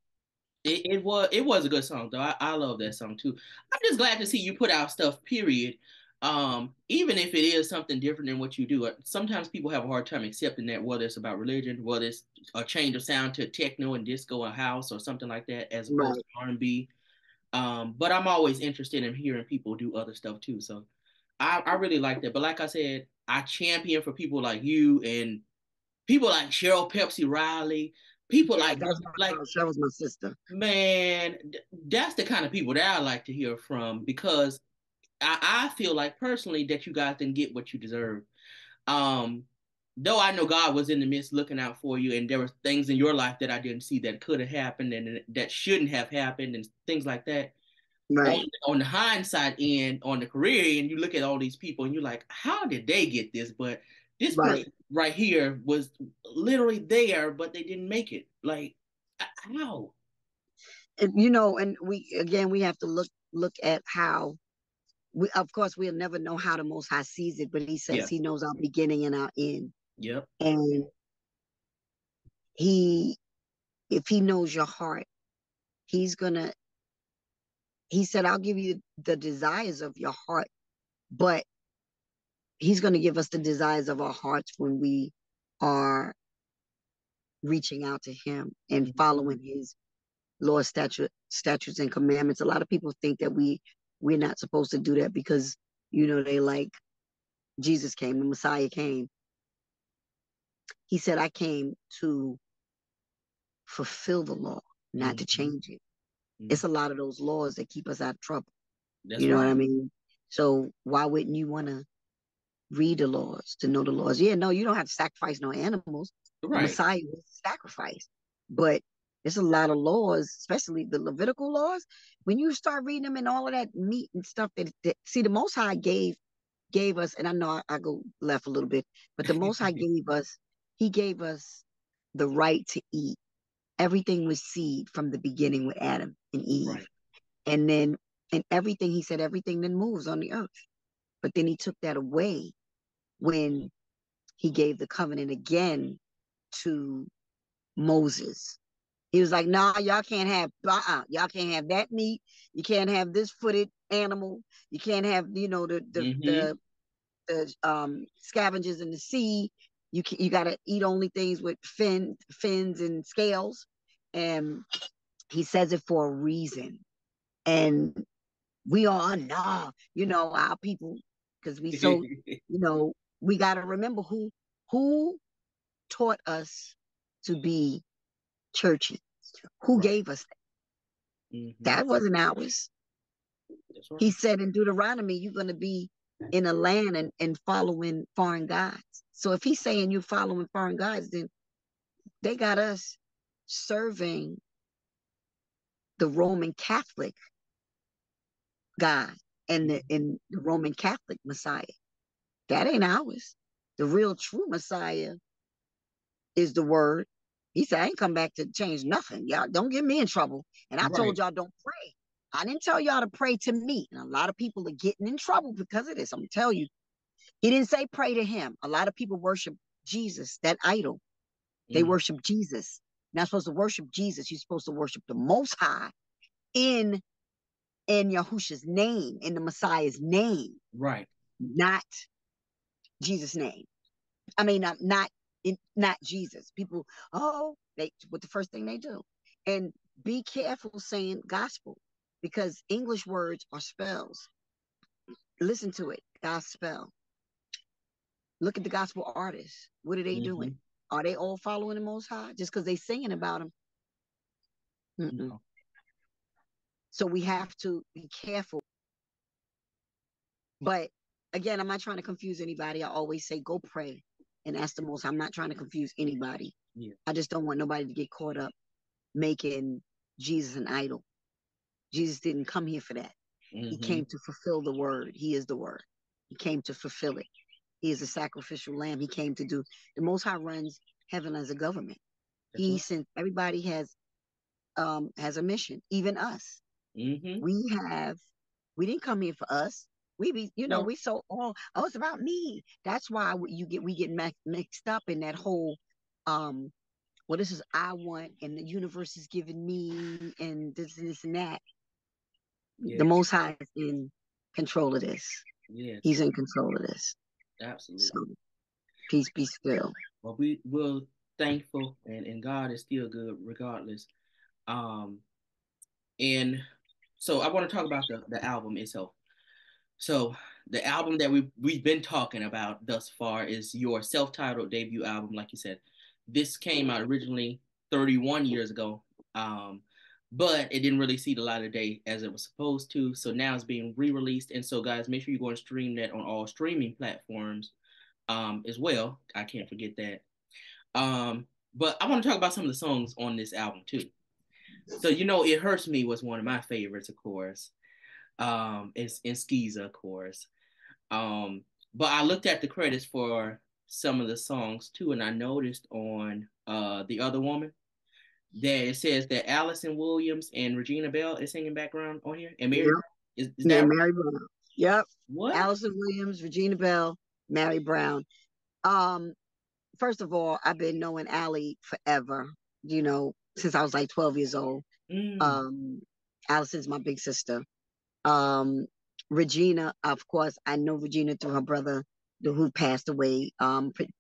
it was a good song though. I love that song too. I'm just glad to see you put out stuff, period. Even if it is something different than what you do. Sometimes people have a hard time accepting that, whether it's about religion, whether it's a change of sound to techno and disco or house or something like that, as opposed Right. to R&B. But I'm always interested in hearing people do other stuff too. So I really like that. But like I said, I champion for people like you and people like Cheryl Pepsi Riley, people Yeah, like that's my like girl. That was my sister. man, that's the kind of people that I like to hear from, because I feel like personally that you guys didn't get what you deserve. Um, though I know God was in the midst looking out for you, and there were things in your life that I didn't see that could have happened and that shouldn't have happened, and things like that. On, Right. on the hindsight end, on the career end, you look at all these people and you're like, how did they get this? But this Right. person right here was literally there, but they didn't make it. Like, how? And you know, and we have to look at how we, of course, we'll never know how the Most High sees it, but He says Yeah. He knows our beginning and our end. Yep. And He, if He knows your heart, He's gonna, He said, I'll give you the desires of your heart, but He's gonna give us the desires of our hearts when we are reaching out to Him and Mhm. following His law, statutes, and commandments. A lot of people think that we're not supposed to do that because they like Jesus came, the Messiah came. He said, I came to fulfill the law, not to Mhm. change it. It's Mhm. a lot of those laws that keep us out of trouble. That's You know what I right. mean? So why wouldn't you want to read the laws, to know the laws? Yeah, no, you don't have to sacrifice no animals. The Right. Messiah was sacrificed. But there's a lot of laws, especially the Levitical laws. When you start reading them and all of that meat and stuff that see, the Most High gave us, and I know I go left a little bit, but the Most High He gave us the right to eat. Everything was seed from the beginning with Adam and Eve. Right. And then, and everything, He said, everything then moves on the earth. But then He took that away when He gave the covenant again to Moses. He was like, nah, y'all can't have that meat. You can't have this footed animal. You can't have, Hmm. the scavengers in the sea. You got to eat only things with fins and scales. And He says it for a reason. And we all know, our people, because we got to remember who taught us to be churchy. Who Right. gave us that? Hmm. That wasn't ours. That's He right. said in Deuteronomy, you're going to be in a land and following foreign gods. So if He's saying you're following foreign gods, then they got us serving the Roman Catholic God and the Roman Catholic Messiah. That ain't ours. The real true Messiah is the Word. He said, I ain't come back to change nothing. Y'all don't get me in trouble. And I told Right. y'all don't pray. I didn't tell y'all to pray to me. And a lot of people are getting in trouble because of this. I'm gonna tell you. He didn't say pray to Him. A lot of people worship Jesus, that idol. They Hmm. worship Jesus. You're not supposed to worship Jesus. You're supposed to worship the Most High in Yahusha's name, in the Messiah's name, Right. not Jesus' name. I mean, not Jesus. People, what the first thing they do, and be careful saying gospel, because English words are spells. Listen to it, gospel. Look at the gospel artists. What are they doing? Hmm. Are they all following the Most High just because they singing about Him? Mm-mm. No. So we have to be careful. But again, I'm not trying to confuse anybody. I always say, go pray and ask the Most High. I'm not trying to confuse anybody. Yeah. I just don't want nobody to get caught up making Jesus an idol. Jesus didn't come here for that. He Hmm. came to fulfill the word. He is the word. He came to fulfill it. He is a sacrificial lamb. He came to do. The Most High runs heaven as a government. That's right. Since everybody has a mission, even us. Mm-hmm. We didn't come here for us. We be, No. we so it's about me. That's why we get mixed up in that whole well, this is I want, and the universe is giving me, and this and this and that. The Yeah. Most High is in control of this. Yes. He's in control of this. So Absolutely. peace be still. Well, we're thankful, and God is still good regardless. Um, and so I want to talk about the album itself. So the album that we've been talking about thus far is your self-titled debut album, like you said. This came out originally 31 years ago, but it didn't really see the light of day as it was supposed to. So now it's being re-released, and so guys, make sure you go and stream that on all streaming platforms as well. I can't forget that. But I want to talk about some of the songs on this album too. So "It Hurts Me" was one of my favorites, of course. It's in Skiza, of course. But I looked at the credits for some of the songs too, and I noticed on The Other Woman that it says that Allison Williams and Regina Bell is singing background on here, and Mary Yep. Brown. Is Yeah, that right? Mary Brown. Yep. What? Allison Williams, Regina Bell, Mary Brown. Um, First of all, I've been knowing Allie forever, since I was like 12 years old. Mm, Allison's my big sister. Um, Regina, of course, I know Regina through her brother, who passed away,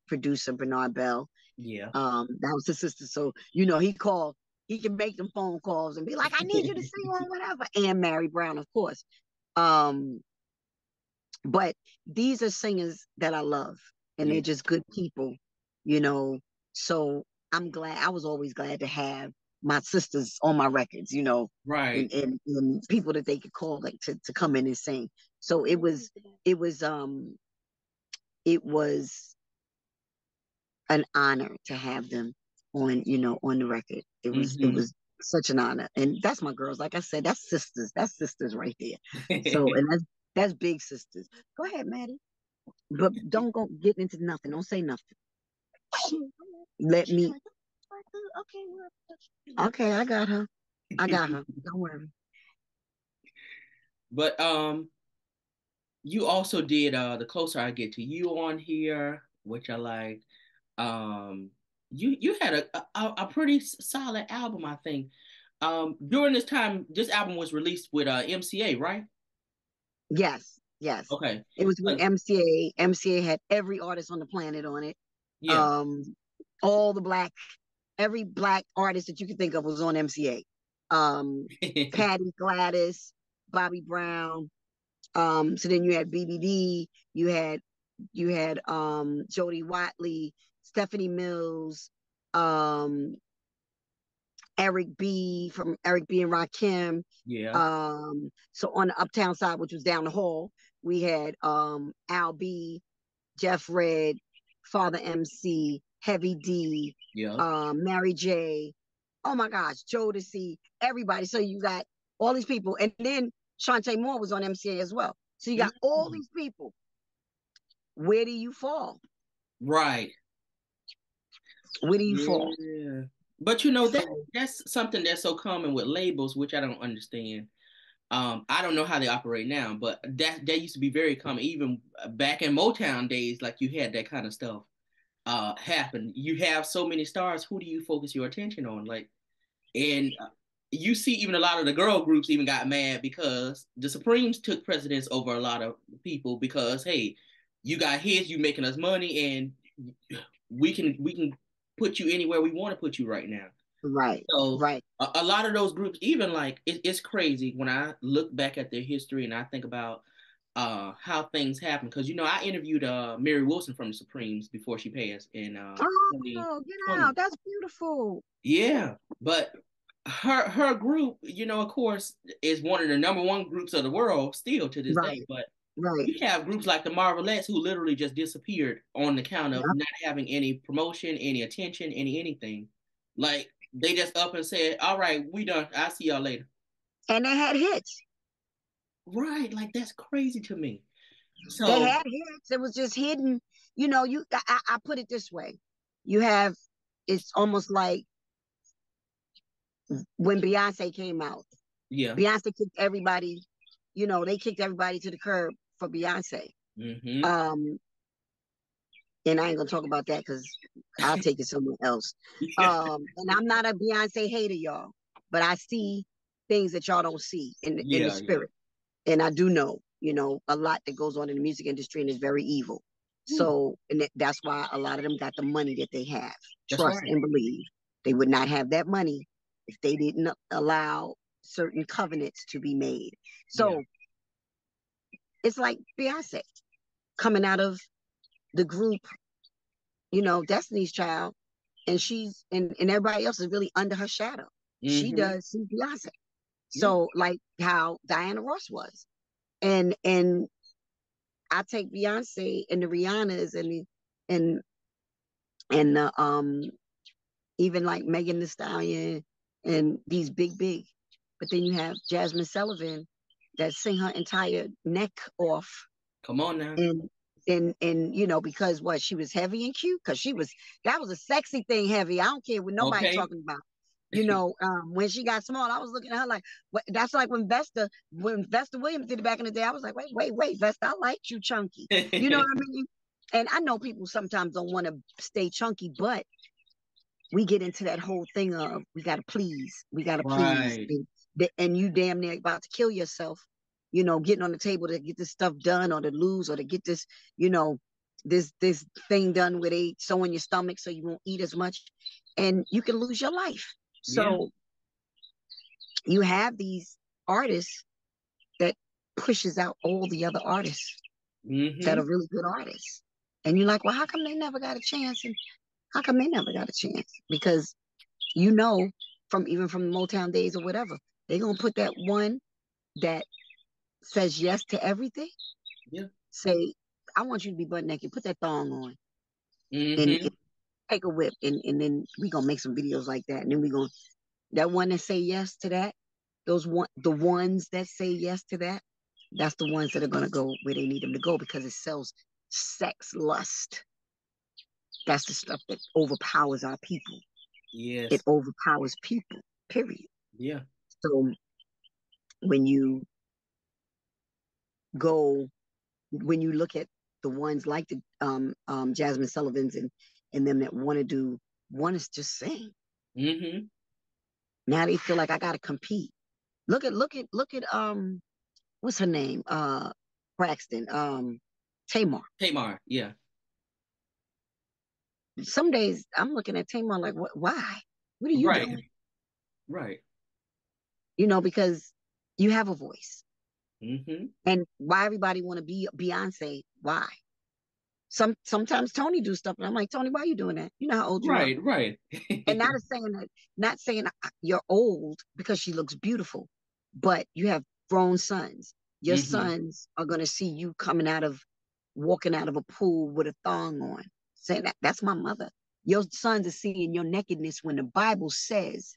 producer Bernard Bell. yeah. That was his sister. So, he can make them phone calls and be like, I need you to sing on whatever. And Mary Brown, of course. Um, but these are singers that I love, and Yeah. they're just good people, you know. So I'm glad. I was always glad to have my sisters on my records, Right. and people that they could call, like, to come in and sing. So it was an honor to have them on the record. It Mm-hmm. was such an honor, and that's my girls. Like I said, that's sisters. That's sisters right there. So, and that's big sisters. Go ahead, Maddie. But don't go get into nothing. Don't say nothing. Let me. Okay, I got her. I got her. Don't worry. But you also did "The Closer I Get to You" on here, which I liked. Um, you had a pretty solid album, I think. During this time, this album was released with MCA, right? Yes, yes. Okay. It was with Uh, MCA. MCA had every artist on the planet on it. yeah. Um, every black artist that you could think of was on MCA. Patty, Gladys, Bobby Brown. So then you had BBD, you had Jody Watley, Stephanie Mills, um, Eric B from Eric B and Rakim. Yeah. So on the Uptown side, which was down the hall, we had Al B, Jeff Red, Father MC, Heavy D, Yeah. Mary J. Oh my gosh, Jodeci, everybody. So you got all these people, and then Shantae Moore was on MCA as well. So you got all these people. Where do you fall? Right. Where do you fall? Yeah. But that's something that's so common with labels, which I don't understand. I don't know how they operate now, but that used to be very common, even back in Motown days. Like, you had that kind of stuff happen. You have so many stars. Who do you focus your attention on? Like, and you see, even a lot of the girl groups even got mad because the Supremes took precedence over a lot of people because, hey, you got hits, you making us money, and we can put you anywhere we want to put you right now. Right, So right. a lot of those groups, even like it's crazy when I look back at their history and I think about how things happen. Because I interviewed Mary Wilson from the Supremes before she passed in Oh, get 2020. out. That's beautiful. Yeah, but her group, of course, is one of the number one groups of the world still to this day. Right, But right. you have groups like the Marvelettes who literally just disappeared on account of Yep. not having any promotion, any attention, anything. Like, they just up and said, "All right, we done. I'll see y'all later." And they had hits. Right, like, that's crazy to me. They So had hits. It was just hidden. You know, I put it this way. You have, it's almost like when Beyonce came out. yeah. Beyonce kicked everybody, you know, they kicked everybody to the curb for Beyonce. Mm-hmm. Um, and I ain't gonna talk about that because I'll take it somewhere else. Yeah. And I'm not a Beyonce hater, y'all, but I see things that y'all don't see in the Yeah, yeah. spirit. And I do know, you know, a lot that goes on in the music industry and is very evil. Ooh, So, and that's why a lot of them got the money that they have. that's Trust right. and believe. They would not have that money if they didn't allow certain covenants to be made. Yeah. So it's like Beyonce coming out of the group, you know, Destiny's Child, and and everybody else is really under her shadow. She Mm-hmm. does see Beyonce. Yeah. So like how Diana Ross was. And I take Beyonce and the Rihannas and and the even like Megan Thee Stallion and these big. But then you have Jasmine Sullivan that sing her entire neck off Come on now. and and you know, because what, she was heavy and cute, because that was a sexy thing, heavy. I don't care what nobody Okay. talking about. You know, when she got small, I was looking at her like, what, that's like when Vesta Williams did it back in the day. I was like, wait, Vesta, I liked you chunky. You know what I mean? And I know people sometimes don't want to stay chunky, but we get into that whole thing of we gotta please, Right. and you damn near about to kill yourself, you know, getting on the table to get this stuff done or to lose or to get this, you know, this thing done where they sew in your stomach so you won't eat as much, and you can lose your life. Yeah. So you have these artists that pushes out all the other artists that Mm-hmm. are really good artists, and you're like, well, how come they never got a chance? And how come they never got a chance? Because you know, from even from the Motown days or whatever, they're gonna put that one that says yes to everything. Yeah. Say, I want you to be butt naked, put that thong on, and Mm-hmm. take a whip, and then we gonna make some videos like that, and then we gonna that one that say yes to that, the ones that say yes to that, that's the ones that are gonna go where they need them to go because it sells sex, lust. That's the stuff that overpowers our people. It Yes. overpowers people. Period. Yeah. So when you go when you look at the ones like the Jasmine Sullivans and them that want to just sing. Mm-hmm. Now they feel like I gotta compete. Look at what's her name? Braxton. Tamar. Tamar. Yeah. Some days I'm looking at Tamar like, what, why? What are you Right. doing? Right. You know, because you have a voice. Mm-hmm. And why everybody want to be Beyonce? Why? Sometimes Tony do stuff, and I'm like, Tony, why are you doing that? You know how old you are. Right. Right. And not saying you're old because she looks beautiful, but you have grown sons. Your Mm-hmm. sons are gonna see you walking out of a pool with a thong on, saying that's my mother. Your sons are seeing your nakedness when the Bible says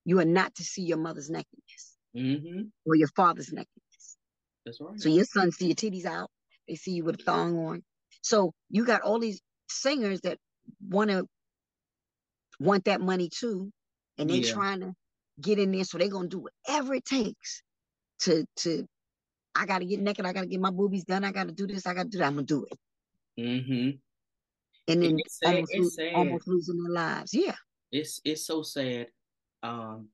you are not to see your mother's nakedness Mm-hmm. or your father's nakedness. That's right. So your sons see your titties out, they see you with a thong on. So you got all these singers that want to want that money too, and they Yeah. trying to get in there, so they gonna do whatever it takes to I gotta get naked, I gotta get my boobies done, I gotta do this, I gotta do that, I'm gonna do it. Mm-hmm. And then It's sad. It's sad. almost losing their lives. Yeah. It's so sad. Um,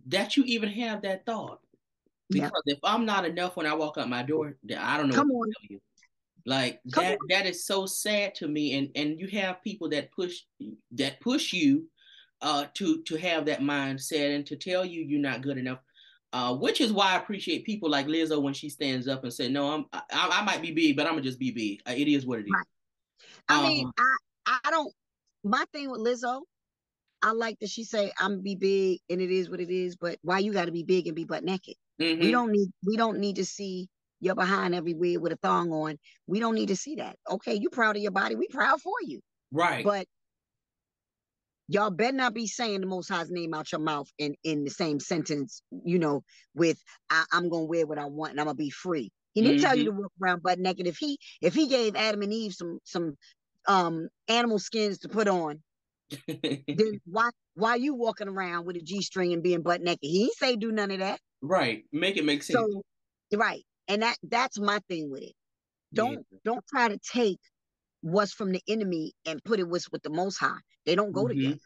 that you even have that thought. Yeah. Because if I'm not enough when I walk out my door, then I don't know what Come to on. tell you. Like Come that on. that is so sad to me. And you have people that push you to have that mindset and to tell you you're not good enough. Which is why I appreciate people like Lizzo when she stands up and say, "No, I might be big, but I'm gonna just be big. It is what it is." Right. I mean, I don't my thing with Lizzo, I like that she say I'm gonna be big and it is what it is, but why you gotta be big and be butt naked? Mm-hmm. We don't need to see your behind everywhere with a thong on. We don't need to see that. Okay, you proud of your body, we proud for you. Right. But y'all better not be saying the Most High's name out your mouth in the same sentence, you know, with I'm gonna wear what I want and I'm gonna be free. He didn't tell you to walk around butt naked. If he gave Adam and Eve some animal skins to put on, then why you walking around with a G-string and being butt naked? He didn't say do none of that. Right. Make it make sense. So, right. And that's my thing with it. Yeah. Don't try to take what's from the enemy and put it with the Most High. They don't go together.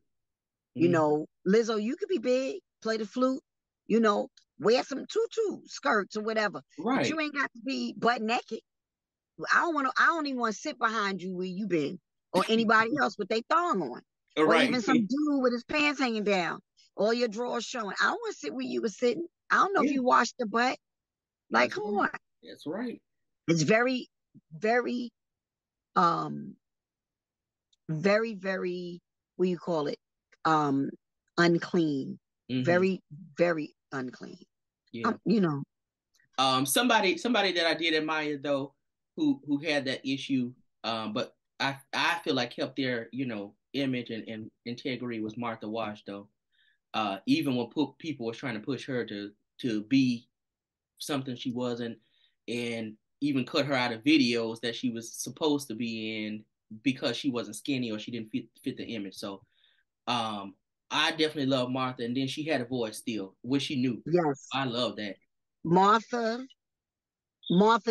You know, Lizzo, you could be big, play the flute, you know, wear some tutu skirts or whatever. Right. But you ain't got to be butt naked. I don't even want to sit behind you where you been, or anybody else with their thong on. Or even some dude with his pants hanging down, all your drawers showing. I don't want to sit where you were sitting. I don't know if you washed the butt. Like, come on. That's right. It's very, very, very, very, what do you call it? Unclean. Very, very unclean. Yeah. You know. Somebody that I did admire though, who had that issue, but I feel like kept their, you know, image and integrity was Martha Wash though. Even when people was trying to push her to be something she wasn't, and even cut her out of videos that she was supposed to be in because she wasn't skinny or she didn't fit the image. So I definitely love Martha, and then she had a voice still, which she knew. Yes, I love that. Martha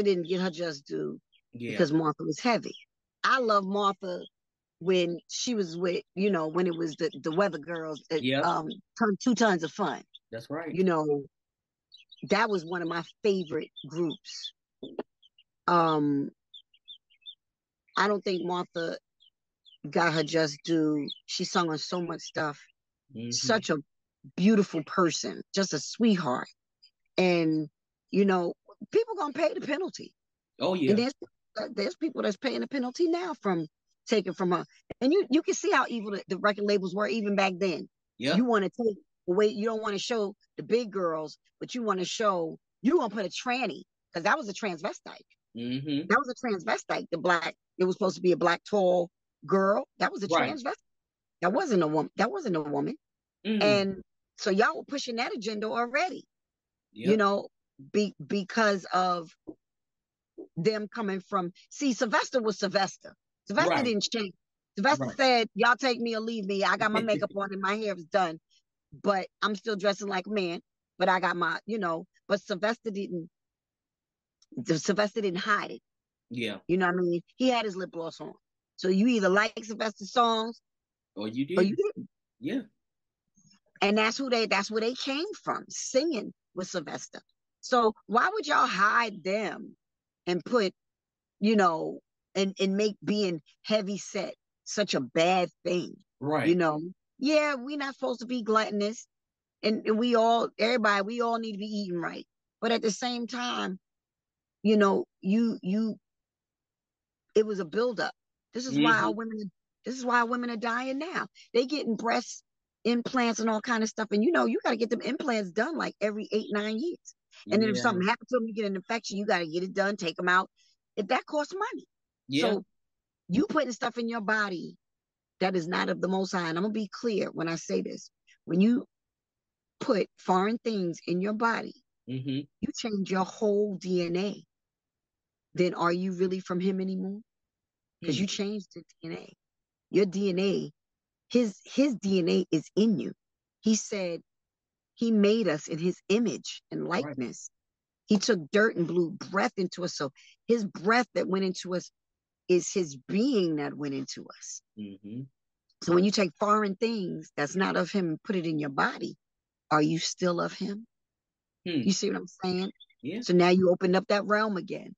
didn't get her just due because Martha was heavy. I love Martha when she was with, you know, when it was the Weather Girls, 2 Tons of Fun. That's right. You know, that was one of my favorite groups. I don't think Martha got her just due. She sung on so much stuff. Such a beautiful person, just a sweetheart. And, you know, people gonna pay the penalty. Oh yeah. And there's people that's paying the penalty now from taking from her. And you can see how evil the record labels were even back then. Yeah. You want to take away, you don't want to show the big girls, but you want to put a tranny, because that was a transvestite. That was a transvestite. It was supposed to be a black tall girl. That was a transvestite. That wasn't a woman. And so y'all were pushing that agenda already. You know, because of them coming from, Sylvester was Sylvester. Sylvester didn't change. Sylvester said, y'all take me or leave me. I got my makeup on and my hair is done, but I'm still dressing like a man, but I got my, you know, but Sylvester didn't hide it. Yeah. You know what I mean? He had his lip gloss on. So you either like Sylvester's songs or you did. Or you didn't. Yeah. And that's where they came from, singing with Sylvester. So why would y'all hide them and put, you know, and make being heavy set such a bad thing? Right. You know, yeah, we're not supposed to be gluttonous, and we all need to be eating right. But at the same time, you know, it was a buildup. This is why our women are dying now. They getting breast implants and all kind of stuff. And you know, you got to get them implants done like every 8-9 years. And then if something happens to them, you get an infection, you got to get it done, take them out. That costs money. So you putting stuff in your body that is not of the Most High. And I'm going to be clear when I say this. When you put foreign things in your body, you change your whole DNA. Then are you really from him anymore? Because you changed the DNA. Your DNA, his DNA is in you. He said he made us in his image and likeness. He took dirt and blew breath into us. So his breath that went into us is his being that went into us. So when you take foreign things that's not of him and put it in your body, are you still of him? You see what I'm saying? Yeah. So now you open up that realm again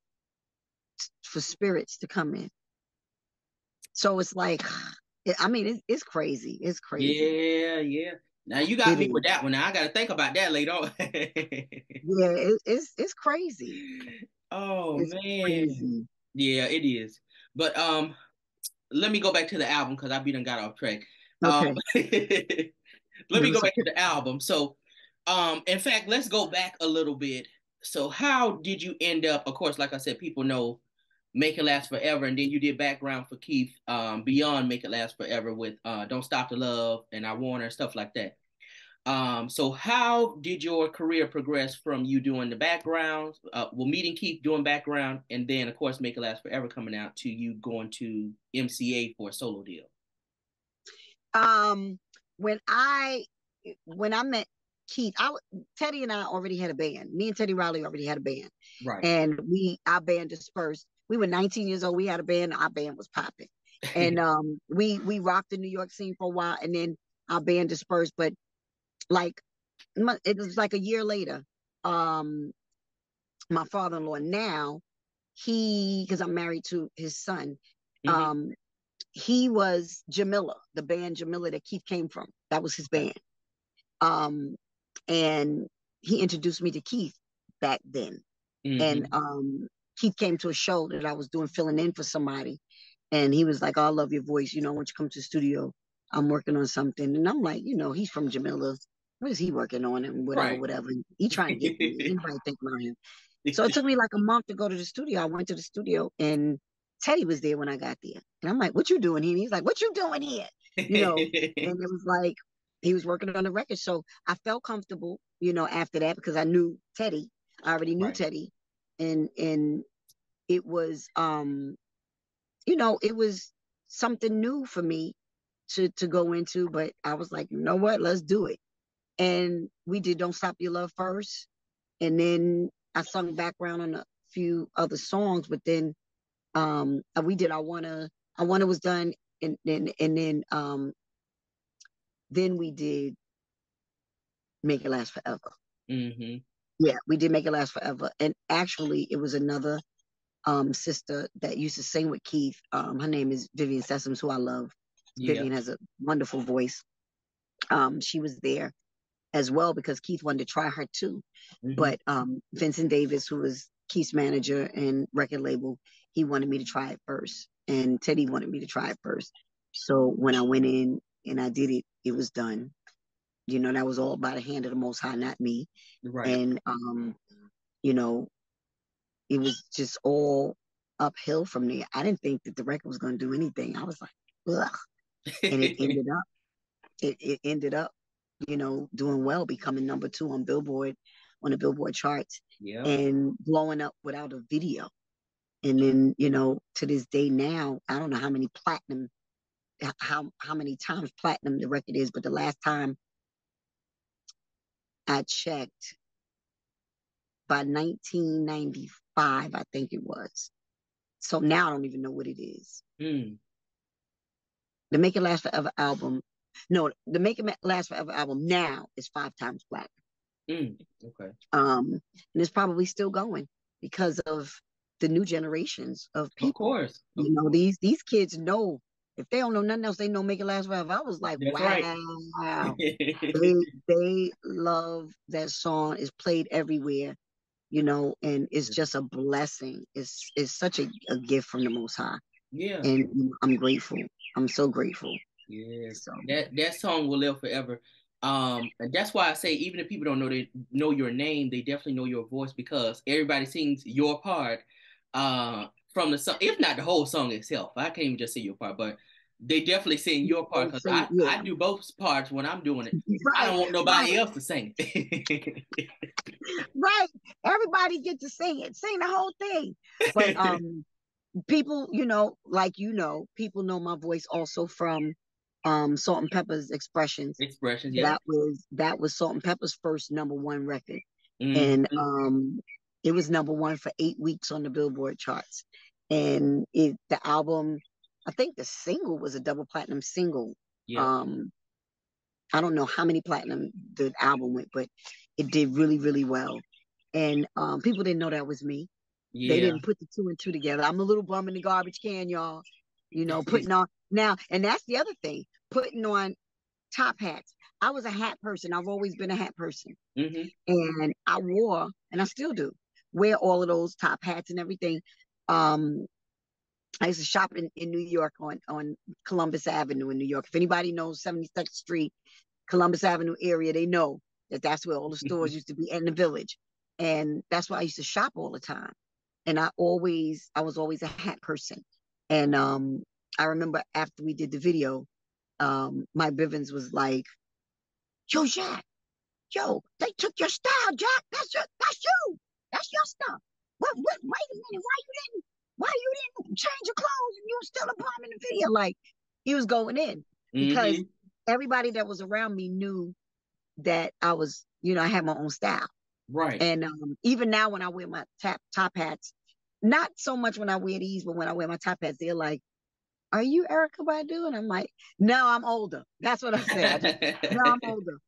for spirits to come in. So it's like, I mean, it's crazy. It's crazy. Yeah. Now you got me with that one. Now I got to think about that later on. Yeah, it's crazy. Oh man. Crazy. Yeah, it is. But let me go back to the album because I done got off track. Okay. Let me go back to the album. So, in fact, let's go back a little bit. So, how did you end up? Of course, like I said, people know Make It Last Forever, and then you did background for Keith beyond Make It Last Forever with Don't Stop the Love and I Want Her, stuff like that. So how did your career progress from you doing the background, meeting Keith doing background, and then of course Make It Last Forever coming out to you going to MCA for a solo deal? Um, when I when I met Keith, Teddy and I already had a band. Me and Teddy Riley already had a band, Right. and our band dispersed. We were 19 years old. We had a band. Our band was popping, and we rocked the New York scene for a while, and then our band dispersed. But like it was like a year later, my father-in-law now, because I'm married to his son, Mm-hmm. he was Jamila, the band Jamila that Keith came from. That was his band. And he introduced me to Keith back then. Mm-hmm. And Keith came to a show that I was doing, filling in for somebody. And he was like, oh, I love your voice. You know, once you come to the studio, I'm working on something. And I'm like, he's from Jamila. What is he working on? And whatever, Right. whatever. And he trying to get me. Anybody think about him? So it took me like a month to go to the studio. I went to the studio and Teddy was there when I got there. And I'm like, what you doing here? And he's like, what you doing here? And it was like, he was working on the record. So I felt comfortable, after that because I knew Teddy. I already knew Right. Teddy. And it was, it was something new for me to go into, but I was like, you know what, let's do it. And we did Don't Stop Your Love first. And then I sung background on a few other songs, but then we did I Wanna was done, and then we did Make It Last Forever. Mm-hmm. Yeah, we did Make It Last Forever. And actually it was another sister that used to sing with Keith. Her name is Vivian Sessoms, who I love. Yeah. Vivian has a wonderful voice. She was there as well because Keith wanted to try her too. Mm-hmm. But Vincent Davis, who was Keith's manager and record label, he wanted me to try it first. And Teddy wanted me to try it first. So when I went in and I did it, it was done. That was all by the hand of the Most High, not me. Right. And, it was just all uphill from there. I didn't think that the record was going to do anything. I was like, ugh. And it ended up, doing well, becoming number 2 on the Billboard charts, Yeah. and blowing up without a video. And then, to this day now, I don't know how many times platinum the record is, but the last time I checked, by 1995, I think it was. So now I don't even know what it is. Mm. The Make It Last Forever album, no, the Make It Last Forever album now is 5 times platinum. Okay. And it's probably still going because of the new generations of people. Of course. These kids know. If they don't know nothing else, they know Make It Last Forever. I was like, That's wow. Right. They love that song. It's played everywhere, and it's just a blessing. It's such a gift from the Most High. Yeah. And I'm grateful. I'm so grateful. Yes. So That song will live forever. And that's why I say even if people don't know your name, they definitely know your voice because everybody sings your part from the song, if not the whole song itself. I can't even just say your part, but they definitely sing your part because I do both parts when I'm doing it. Right, I don't want nobody else to sing it. Right. Everybody get to sing it. Sing the whole thing. But people, people know my voice also from Salt-N-Pepa's Expressions. Yeah. That was Salt-N-Pepa's first #1 record. Mm-hmm. And it was #1 for 8 weeks on the Billboard charts. And the album, I think the single was a double platinum single. Yeah. I don't know how many platinum the album went, but it did really, really well. And people didn't know that was me. Yeah. They didn't put the 2 and 2 together. I'm a little bum in the garbage can, y'all. Putting on now, and that's the other thing, putting on top hats. I was a hat person. I've always been a hat person. Mm-hmm. And I wore, and I still do, wear all of those top hats and everything. I used to shop in New York on Columbus Avenue in New York. If anybody knows 72nd Street, Columbus Avenue area, they know that that's where all the stores used to be in the Village. And that's why I used to shop all the time. And I was always a hat person. And I remember after we did the video, Mike Bivens was like, yo, Jack, yo, they took your style, Jack. That's you. That's your stuff. Wait a minute, why you didn't change your clothes and you were still a bomb in the video? Like, he was going in because everybody that was around me knew that I was, I had my own style. Right. And even now when I wear my top hats, not so much when I wear these, but when I wear my top hats, they're like, "Are you Erykah Badu?" And I'm like, "No, I'm older." That's what I say. No, I'm older.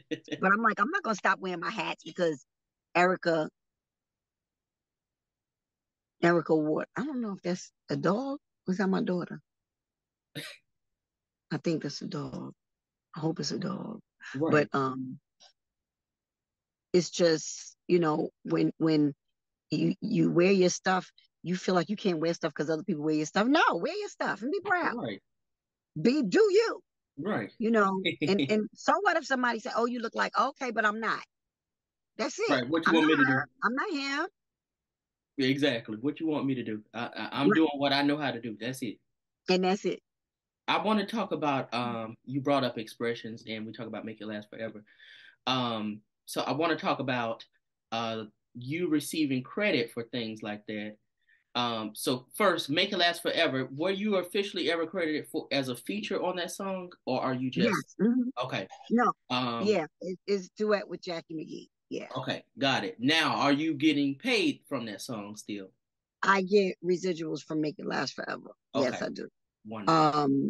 But I'm like, I'm not gonna stop wearing my hats because Erykah what? I don't know if that's a dog. Was that my daughter? I think that's a dog. I hope it's a dog. Right. But it's just, when you wear your stuff, you feel like you can't wear stuff because other people wear your stuff. No, wear your stuff and be proud. Right. Do you. Right. And so what if somebody said, "Oh, you look like," okay, but I'm not. That's it. Right. What you want me to do? I'm not him. Exactly. What you want me to do? I'm doing what I know how to do. That's it. And that's it. I want to talk about you brought up expressions and we talk about make it last forever. So I want to talk about you receiving credit for things like that. So first, make it last forever. Were you officially ever credited for as a feature on that song, or are you just okay? No. Yeah, it's duet with Jacci McGhee. Yeah. Okay, got it. Now, are you getting paid from that song still? I get residuals from Make It Last Forever. Okay. Yes, I do. Wonderful.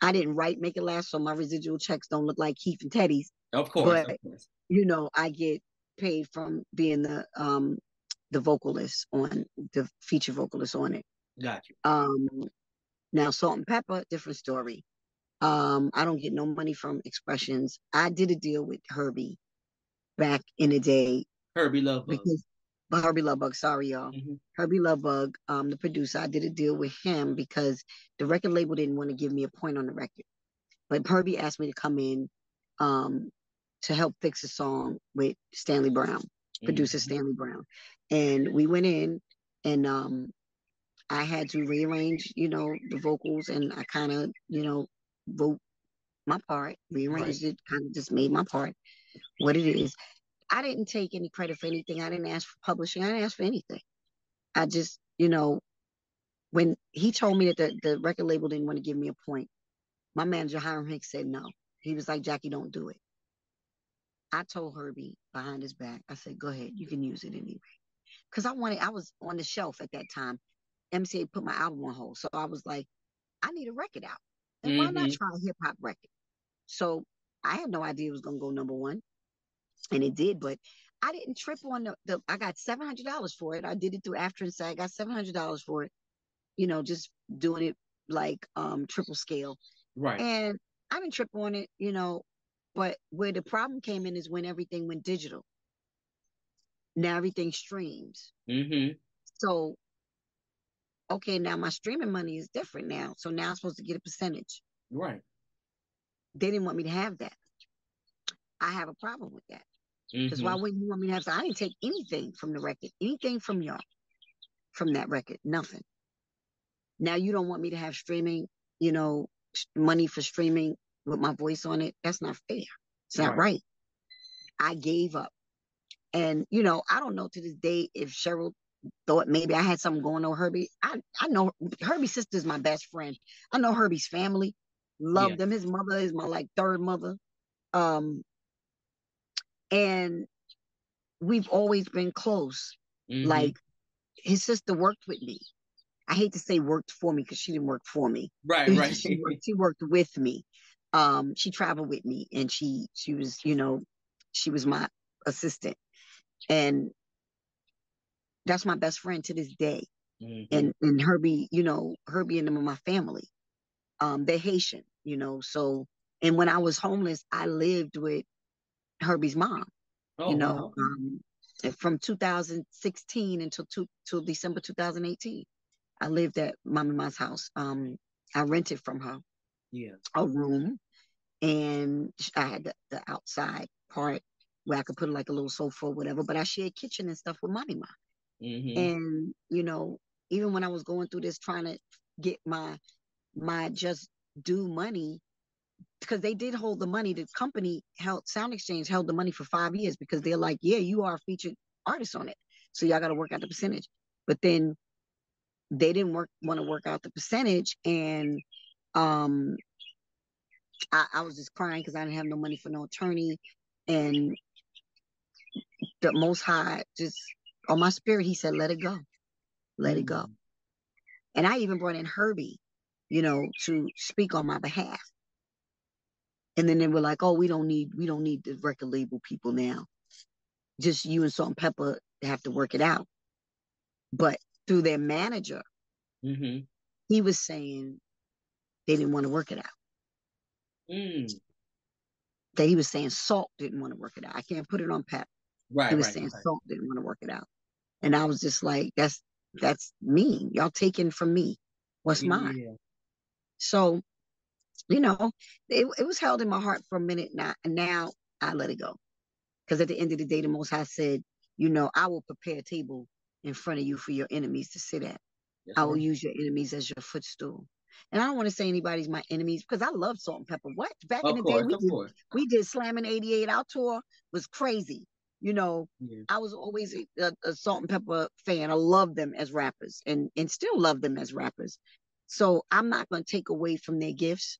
I didn't write Make It Last, so my residual checks don't look like Keith and Teddy's. Of course, but I get paid from being the vocalist on the feature vocalist on it. Got you. Now Salt-N-Pepa, different story. I don't get no money from expressions. I did a deal with Herbie back in the day. Herbie Lovebug. Herbie Lovebug, sorry y'all. Herbie Lovebug, the producer, I did a deal with him because the record label didn't want to give me a point on the record. But Herbie asked me to come in to help fix a song with Stanley Brown, producer Stanley Brown. And we went in and I had to rearrange, the vocals, and I kind of, wrote my part, rearranged it, kind of just made my part what it is. I didn't take any credit for anything. I didn't ask for publishing. I didn't ask for anything. I just, when he told me that the record label didn't want to give me a point, my manager, Hiram Hicks, said no. He was like, "Jackie, don't do it." I told Herbie behind his back, I said, "Go ahead, you can use it anyway." Because I was on the shelf at that time. MCA put my album on hold. So I was like, I need a record out. And why not try a hip hop record? So I had no idea it was going to go #1. And it did, but I didn't trip on I got $700 for it. I did it through After and I got $700 for it, just doing it like triple scale. Right. And I didn't trip on it, but where the problem came in is when everything went digital. Now everything streams. So, okay, now my streaming money is different now. So now I'm supposed to get a percentage. Right. They didn't want me to have that. I have a problem with that. Because why wouldn't you want me to have that? I didn't take anything from the record, anything from y'all, from that record, nothing. Now you don't want me to have streaming, money for streaming with my voice on it. That's not fair. It's not right. I gave up. And, I don't know to this day if Cheryl thought maybe I had something going on with Herbie. I know Herbie's sister is my best friend. I know Herbie's family. Love them. His mother is my third mother. And we've always been close. Like his sister worked with me. I hate to say worked for me because she didn't work for me. Right. She worked with me. She traveled with me and she was, she was my assistant. And that's my best friend to this day. And Herbie, Herbie and them are my family. They're Haitian, so, and when I was homeless, I lived with Herbie's mom, wow. From 2016 until December 2018. I lived at Mama Ma's house. I rented from her a room, and I had the outside part where I could put like a little sofa or whatever, but I shared kitchen and stuff with Mommy Ma. And, even when I was going through this, trying to get my just due money, because they did hold the money. The company held Sound Exchange held the money for 5 years because they're like, yeah, you are a featured artist on it, so y'all got to work out the percentage. But then they didn't want to work out the percentage, and I was just crying because I didn't have no money for no attorney, and the Most High just on my spirit, he said, let it go, let it go. And I even brought in Herbie, to speak on my behalf. And then they were like, oh, we don't need the record label people now. Just you and Salt-N-Pepa have to work it out. But through their manager, he was saying they didn't want to work it out. That he was saying Salt didn't want to work it out. I can't put it on Pep. Right. He was saying Salt didn't want to work it out. And I was just like, that's mean. Y'all taking from me what's mine. Yeah. So, it was held in my heart for a minute now, and now I let it go. Because at the end of the day, the Most High said, I will prepare a table in front of you for your enemies to sit at. Yes, I will use your enemies as your footstool. And I don't want to say anybody's my enemies because I love Salt-N-Pepa. What? Back in the day, we did Slammin' 88. Our tour was crazy. I was always a Salt-N-Pepa fan. I love them as rappers and still love them as rappers. So I'm not going to take away from their gifts.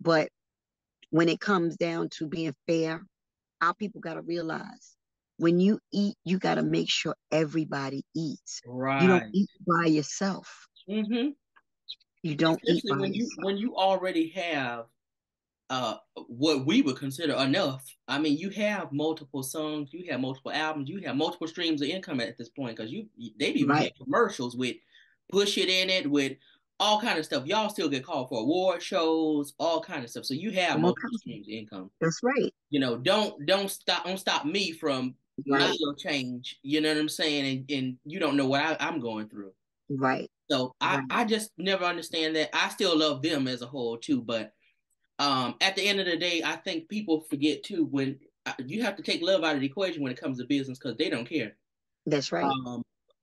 But when it comes down to being fair, our people got to realize when you eat, you got to make sure everybody eats. Right. You don't eat by yourself. You don't eat by yourself. When you already have what we would consider enough. I mean, you have multiple songs, you have multiple albums, you have multiple streams of income at this point because they even make commercials with Push It in it, with all kind of stuff. Y'all still get called for award shows, all kind of stuff. So you have multiple streams of income. That's right. Don't stop me from my little change. You know what I'm saying? And you don't know what I'm going through. Right. So I just never understand that. I still love them as a whole too, but at the end of the day, I think people forget too when you have to take love out of the equation when it comes to business because they don't care. That's right.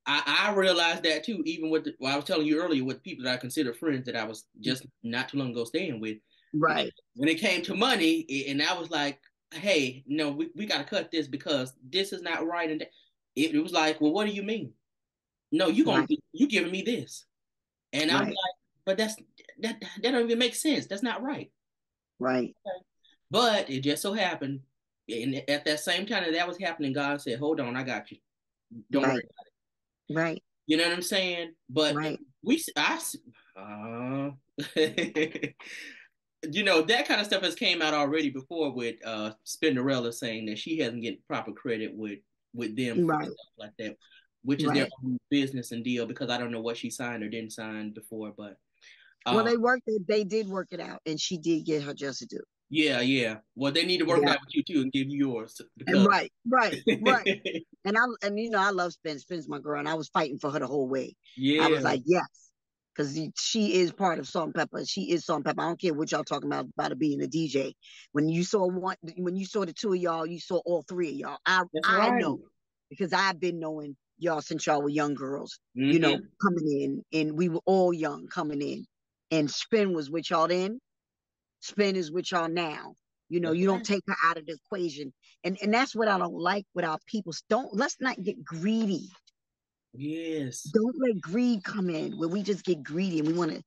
I realized that too, even with I was telling you earlier with people that I consider friends that I was just not too long ago staying with. Right. When it came to money, and I was like, hey, no, we got to cut this because this is not right. And it was like, well, what do you mean? No, you giving me this. And I'm like, but that don't even make sense. That's not right. Right. But it just so happened, and at that same time that was happening, God said, hold on, I got you. Don't worry about it. Right. You know what I'm saying? But that kind of stuff has came out already before with Spinderella saying that she hasn't getting proper credit with them for stuff like that, which is their own business and deal because I don't know what she signed or didn't sign before, but well, they did work it out, and she did get her just due. Yeah. Well, they need to work it out with you too and give you yours. Because... Right. And I love Spin. Spin's my girl, and I was fighting for her the whole way. Yeah. I was like, yes, because she is part of Salt-N-Pepa. She is Salt-N-Pepa. I don't care what y'all talking about it being a DJ. When you saw the two of y'all, you saw all three of y'all. I know because I've been knowing y'all since y'all were young girls. Coming in, and we were all young coming in. And Spin was with y'all then. Spin is with y'all now. You don't take her out of the equation. And that's what I don't like with our people. Let's not get greedy. Yes. Don't let greed come in where we just get greedy and we want to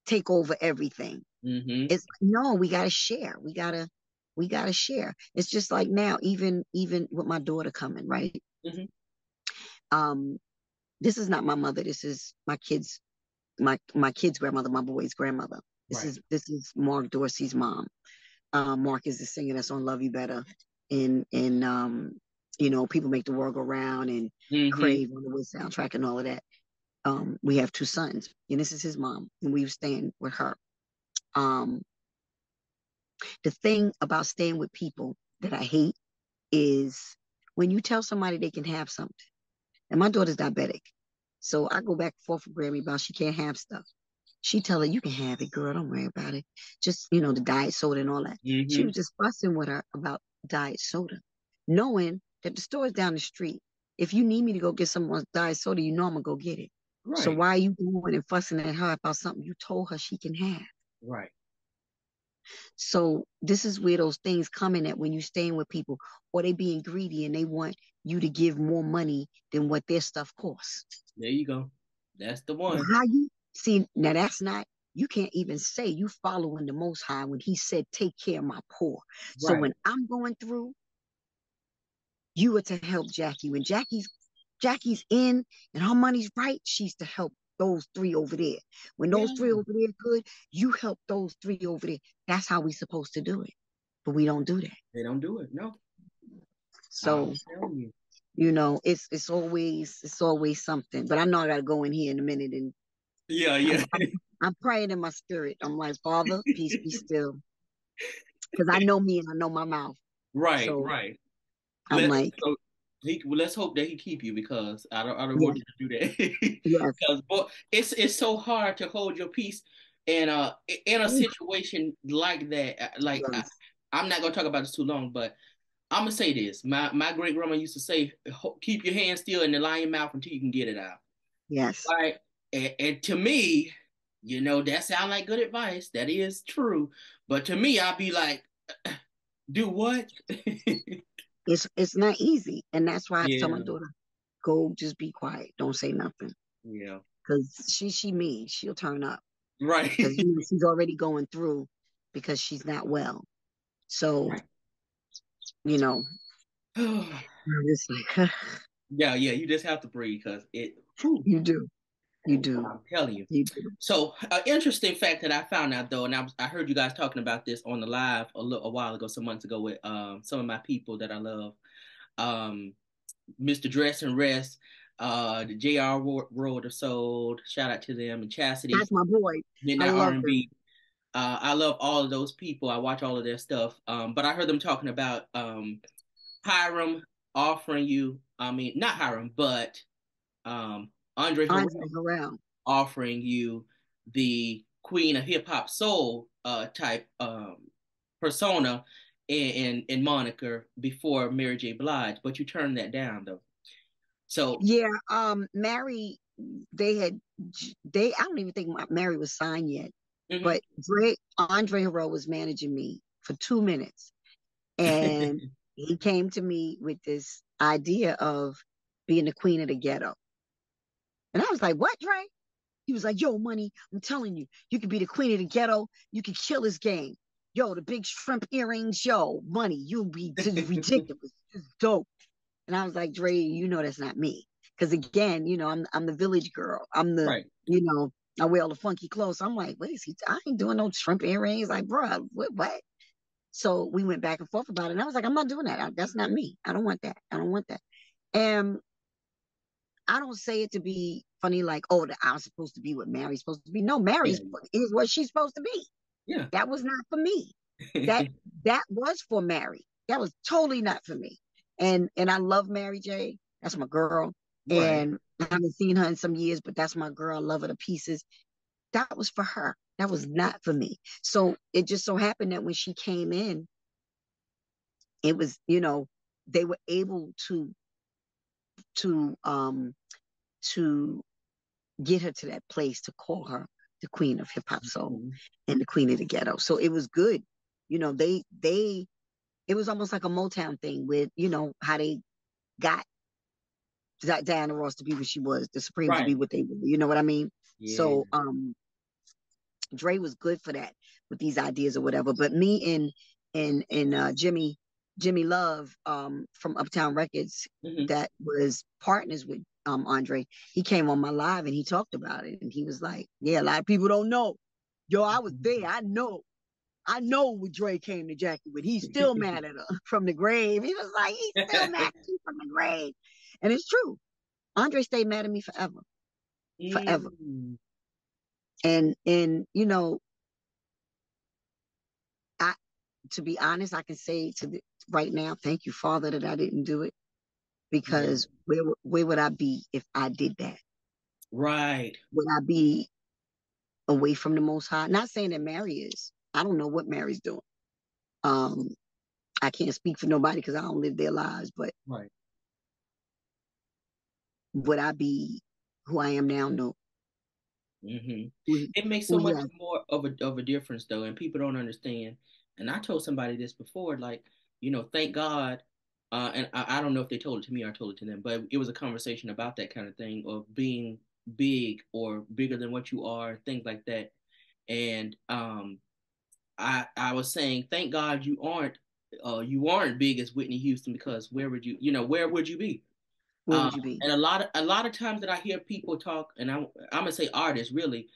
take over everything. We gotta share. We gotta share. It's just like now, even with my daughter coming, right? This is not my mother. This is my kids' grandmother, my boy's grandmother. This is Mark Dorsey's mom. Mark is the singer that's on Love You Better, and People Make the World Go Round and Crave on the Wiz soundtrack and all of that. We have two sons, and this is his mom, and we were staying with her. The thing about staying with people that I hate is when you tell somebody they can have something. And my daughter's diabetic, so I go back and forth with Grammy about she can't have stuff. She tell her, you can have it, girl. Don't worry about it. Just, the diet soda and all that. She was just fussing with her about diet soda, knowing that the store is down the street. If you need me to go get someone's diet soda, I'm going to go get it. Right. So why are you going and fussing at her about something you told her she can have? Right. So this is where those things come in at when you're staying with people, or they being greedy and they want you to give more money than what their stuff costs. There you go. That's the one. How you see now? That's not. You can't even say you following the Most High when He said, "Take care of my poor." So Right. when I'm going through, you are to help Jackie. When Jackie's in and her money's right, she's to help those three over there. When those Yeah. three over there are good, you help those three over there. That's how we supposed to do it. But we don't do that. They don't do it. No. I'm So, telling you. it's always something. But I know I gotta go in here in a minute, and Yeah, I'm, yeah. I'm, I'm praying in my spirit. I'm like, Father, peace be still. Because I know me and I know my mouth. Right, So right. I'm Let like, so let's hope that he keep you because I don't yeah, want you to do that. yes, Because boy, it's so hard to hold your peace in a situation like that. yes, I'm not gonna talk about this too long, but I'm gonna say this. My great grandma used to say, "Keep your hand still and lie in your mouth until you can get it out." yes. Right, and to me, that sounds like good advice. That is true, but to me, I'd be like, "Do what?" It's not easy. And that's why I tell my Yeah, daughter, go just be quiet. Don't say nothing. yeah, Because she me. She'll turn up. Because right. she's already going through because she's not well. So, Right. you know, I'm just like, Yeah, yeah. You just have to breathe because whew, you do. You do. I'm telling you. You do. So, an interesting fact that I found out though, and I heard you guys talking about this on the live a while ago, some months ago with some of my people that I love, um, Mr. Dress and Rest, the J.R. World of Soul, shout out to them, and That's Chastity, my boy. I Midnight love him. R&B. I love all of those people. I watch all of their stuff. But I heard them talking about Hiram offering you, I mean, not Hiram, but um, Andre Andre Harrell Harrell. offering you the Queen of Hip Hop Soul type persona and moniker before Mary J. Blige, but you turned that down though. So, Yeah, Mary, they had I don't even think Mary was signed yet. mhm. But Andre Harrell was managing me for 2 minutes. And he came to me with this idea of being the queen of the ghetto. And I was like, what, Dre? He was like, yo, money, I'm telling you, you could be the queen of the ghetto. You could kill this game. Yo, the big shrimp earrings, yo, money, you'll be just ridiculous. Just dope. And I was like, Dre, that's not me. Because again, I'm the village girl. I'm the, Right. I wear all the funky clothes. So I'm like, what is he? I ain't doing no shrimp earrings. Like, bro, what? So we went back and forth about it. And I was like, I'm not doing that. That's not me. I don't want that. I don't want that. And I don't say it to be funny, like, oh, I'm supposed to be what Mary's supposed to be. No, Yeah. Mary's is what she's supposed to be. Yeah. That was not for me. That that was for Mary. That was totally not for me. And I love Mary J. That's my girl. Right. And I haven't seen her in some years, but that's my girl. I love her to pieces. That was for her. That was not for me. So it just so happened that when she came in, it was, they were able to um to get her to that place to call her the queen of hip hop soul Mhm. and the queen of the ghetto. So it was good. They it was almost like a Motown thing with, how they got Diana Ross to be what she was, the Supremes to be Right. what they were. You know what I mean? Yeah. So Dre was good for that with these ideas or whatever. But me and Jimmy Love from Uptown Records Hmm. that was partners with Andre, he came on my live and he talked about it and he was like, yeah, a lot of people don't know. Yo, I was there. I know. I know what Dre came to Jackie with. He's still mad at her from the grave. He was like, he's still mad at you from the grave. And it's true. Andre stayed mad at me forever. Forever. Mm. And I to be honest, I can say right now, thank you, Father, that I didn't do it. Yeah. Because where would I be if I did that? Right. Would I be away from the Most High? Not saying that Mary is. I don't know what Mary's doing. Um, I can't speak for nobody because I don't live their lives. But Right. would I be who I am now? No. Hmm. who, It makes so who he much has. more of a difference though, and people don't understand. And I told somebody this before, like, thank God. And I don't know if they told it to me or I told it to them, but it was a conversation about that kind of thing of being big or bigger than what you are, things like that. And I was saying, thank God you aren't big as Whitney Houston, because where would you be? Where would you be? And a lot of times that I hear people talk, and I'm gonna say artists really,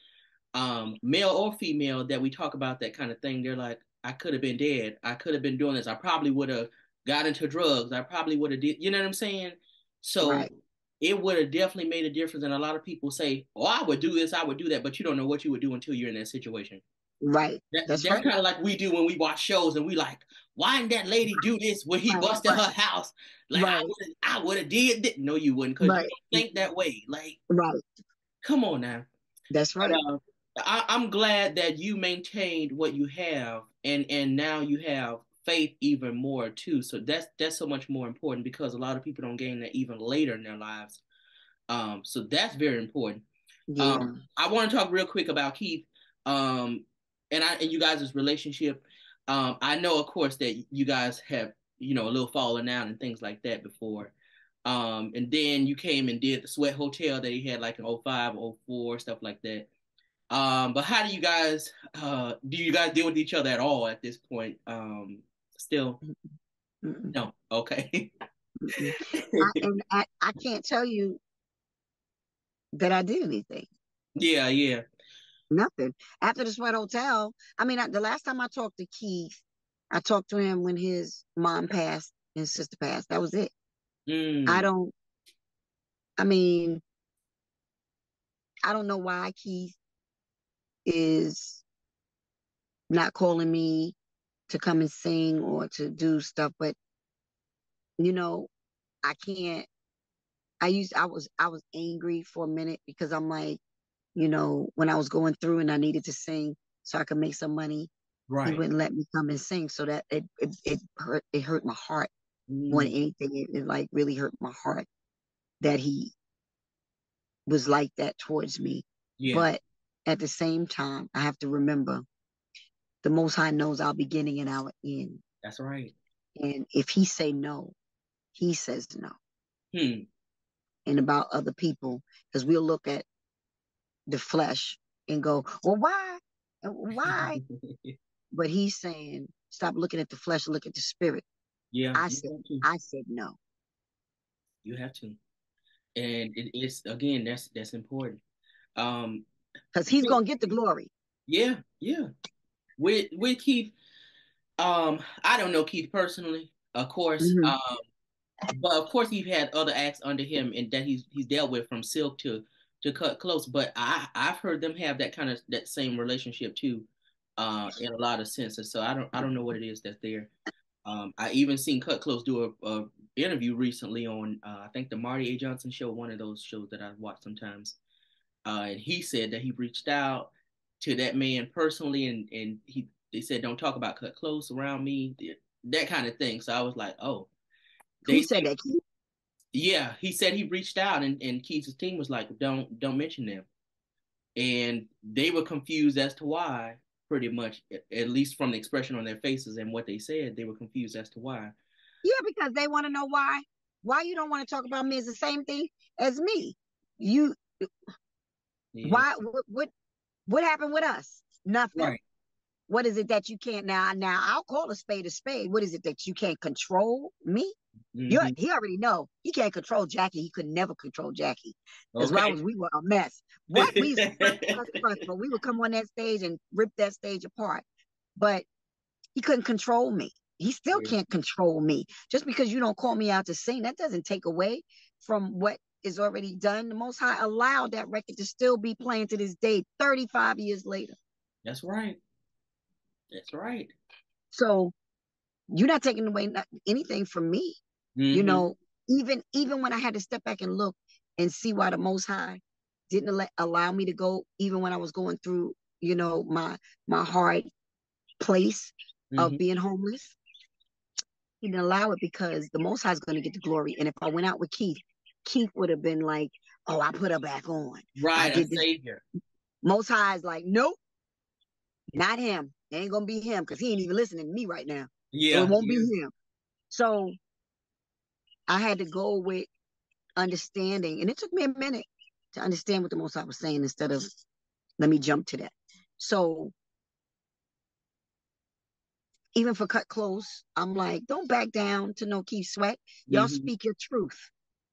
male or female, that we talk about that kind of thing, they're like, I could have been dead. I could have been doing this. I probably would have got into drugs. I probably would have did, you know what I'm saying? So Right, it would have definitely made a difference. And a lot of people say, oh, I would do this, I would do that, but you don't know what you would do until you're in that situation. right. That's That's right. kind of like we do when we watch shows and we like, why didn't that lady do this when he Right, busted right, her house? Like right, I would have did that. No, you wouldn't, because you right, don't think that way. Like, right. come on now. That's But right. I'm glad that you maintained what you have, and now you have faith even more too. So that's so much more important, because a lot of people don't gain that even later in their lives. So that's very important. Yeah. I want to talk real quick about Keith, um, and you guys' relationship. I know, of course, that you guys have a little falling out and things like that before. And then you came and did the Sweat Hotel that he had like in '05, '04, stuff like that. But how do you guys deal with each other at all at this point? Still, Mm-mm, no. Okay. mm-mm. I can't tell you that I did anything. Yeah, yeah. Nothing. After the Sweat Hotel, I mean, the last time I talked to Keith, I talked to him when his mom passed and his sister passed. That was it. I Mm, don't, I mean, I don't know why Keith is not calling me to come and sing or to do stuff, but you know, I can't. I was angry for a minute because I'm like, when I was going through and I needed to sing so I could make some money, he right. wouldn't let me come and sing. So that it hurt my heart more than Mm, anything. It like really hurt my heart that he was like that towards me. yeah, But at the same time, I have to remember the Most High knows our beginning and our end. that's right. And if he say no, he says no. Hmm. And about other people, because we'll look at the flesh and go, well, why? Why? But he's saying, stop looking at the flesh, look at the spirit. Yeah, I you said, have to. I said no. You have to. And it's again, that's important. Um, Because he's with- gonna get the glory. yeah, yeah. With Keith, I don't know Keith personally, of course. Hmm. But of course he's had other acts under him and that he's dealt with, from Silk to Cut Close. But I've heard them have that same relationship too, in a lot of senses. So I don't know what it is that's there. I even seen Cut Close do a interview recently on I think the Marty A. Johnson show, one of those shows that I watch sometimes. And he said that he reached out to that man personally, and they said don't talk about Cut Close around me, that kind of thing. So I was like, oh, Who they said say, that? Keith? yeah. He said he reached out, and Keith's team was like, don't mention them, and they were confused as to why. Pretty much, at least from the expression on their faces and what they said, they were confused as to why. Yeah, because they want to know why. Why you don't want to talk about me is the same thing as me. You Yeah, why what happened with us? Nothing. right. What is it that you can't now I'll call a spade a spade. What is it that you can't control me? Hmm. He already know he can't control Jackie. He could never control Jackie. Because why was Okay. we were a mess. What we used to fuss, but we would come on that stage and rip that stage apart. But he couldn't control me. He still Yeah, can't control me. Just because you don't call me out to sing, that doesn't take away from what is already done. The Most High allowed that record to still be playing to this day, 35 years later. that's right. That's right. So you're not taking away anything from me. You Hmm. know, even when I had to step back and look and see why the Most High didn't allow me to go, even when I was going through, my hard place of Hmm. being homeless. He didn't allow it because the Most High is going to get the glory. And if I went out with Keith, Keith would have been like, "Oh, I put her back on. I Right, a did this." savior. Most High is like, nope, not him. It ain't gonna be him because he ain't even listening to me right now. So it won't be him. So I had to go with understanding, and it took me a minute to understand what the Most High was saying instead of let me jump to that. So even for cut close, I'm like, don't back down to no Keith Sweat. Y'all speak your truth.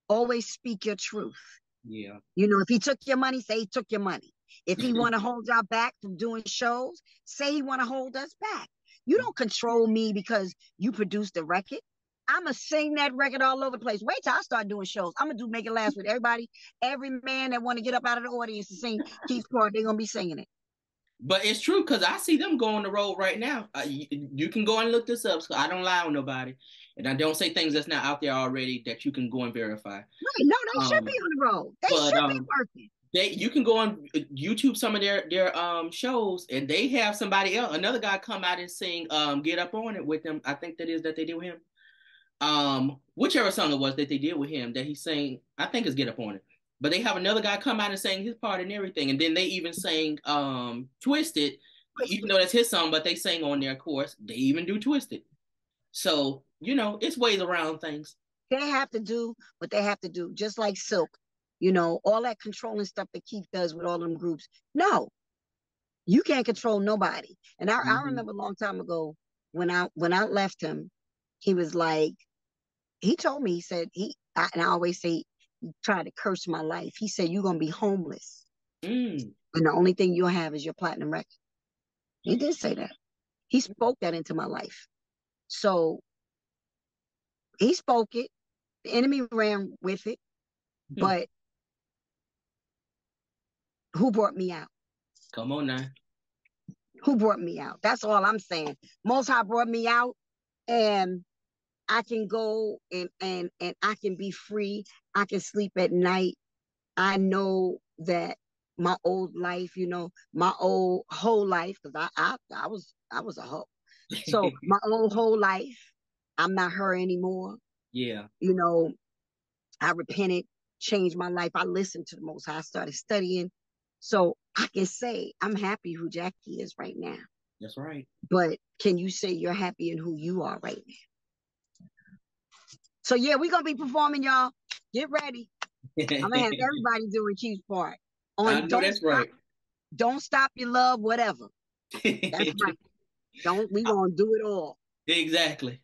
Always speak your truth. Yeah. You know, if he took your money, say he took your money. If he want to hold y'all back from doing shows, say he want to hold us back. You don't control me because you produced a record. I'm going to sing that record all over the place. Wait till I start doing shows. I'm going to Make It Last with everybody. Every man that want to get up out of the audience and sing Keith's part, they're going to be singing it. But it's true because I see them go on the road right now. You can go and look this up. So I don't lie on nobody. And I don't say things that's not out there already that you can go and verify. Right. No, they should be on the road. They should be working. You can go on YouTube some of their shows, and they have somebody else, another guy, come out and sing "Get Up On It" with them. I think that they did with him. Whichever song it was that they did with him that he sang, I think it's "Get Up On It." But they have another guy come out and sing his part and everything, and then they even sang "Twisted," even though that's his song, but they sang on their course. They even do "Twisted." So it's ways around things. They have to do what they have to do, just like Silk. All that controlling stuff that Keith does with all them groups. No, you can't control nobody. And I remember a long time ago when I left him, he was like, he told me, he said, and I always say, he tried to curse my life. He said, you're going to be homeless. And the only thing you'll have is your platinum record. He did say that. He spoke that into my life. So he spoke it. The enemy ran with it. But who brought me out? Come on now. Who brought me out? That's all I'm saying. Most High brought me out, and I can go and I can be free. I can sleep at night. I know that my old life, my whole life, because I was a hoe. So my whole life, I'm not her anymore. Yeah. I repented, changed my life. I listened to the Most High. I started studying. So I can say I'm happy who Jacci is right now. That's right. But can you say you're happy in who you are right now? So yeah, we're going to be performing, y'all. Get ready. I'm going to have everybody doing Keith's part. I know that's right. Don't Stop Your Love, whatever. That's right. We going to do it all. Exactly.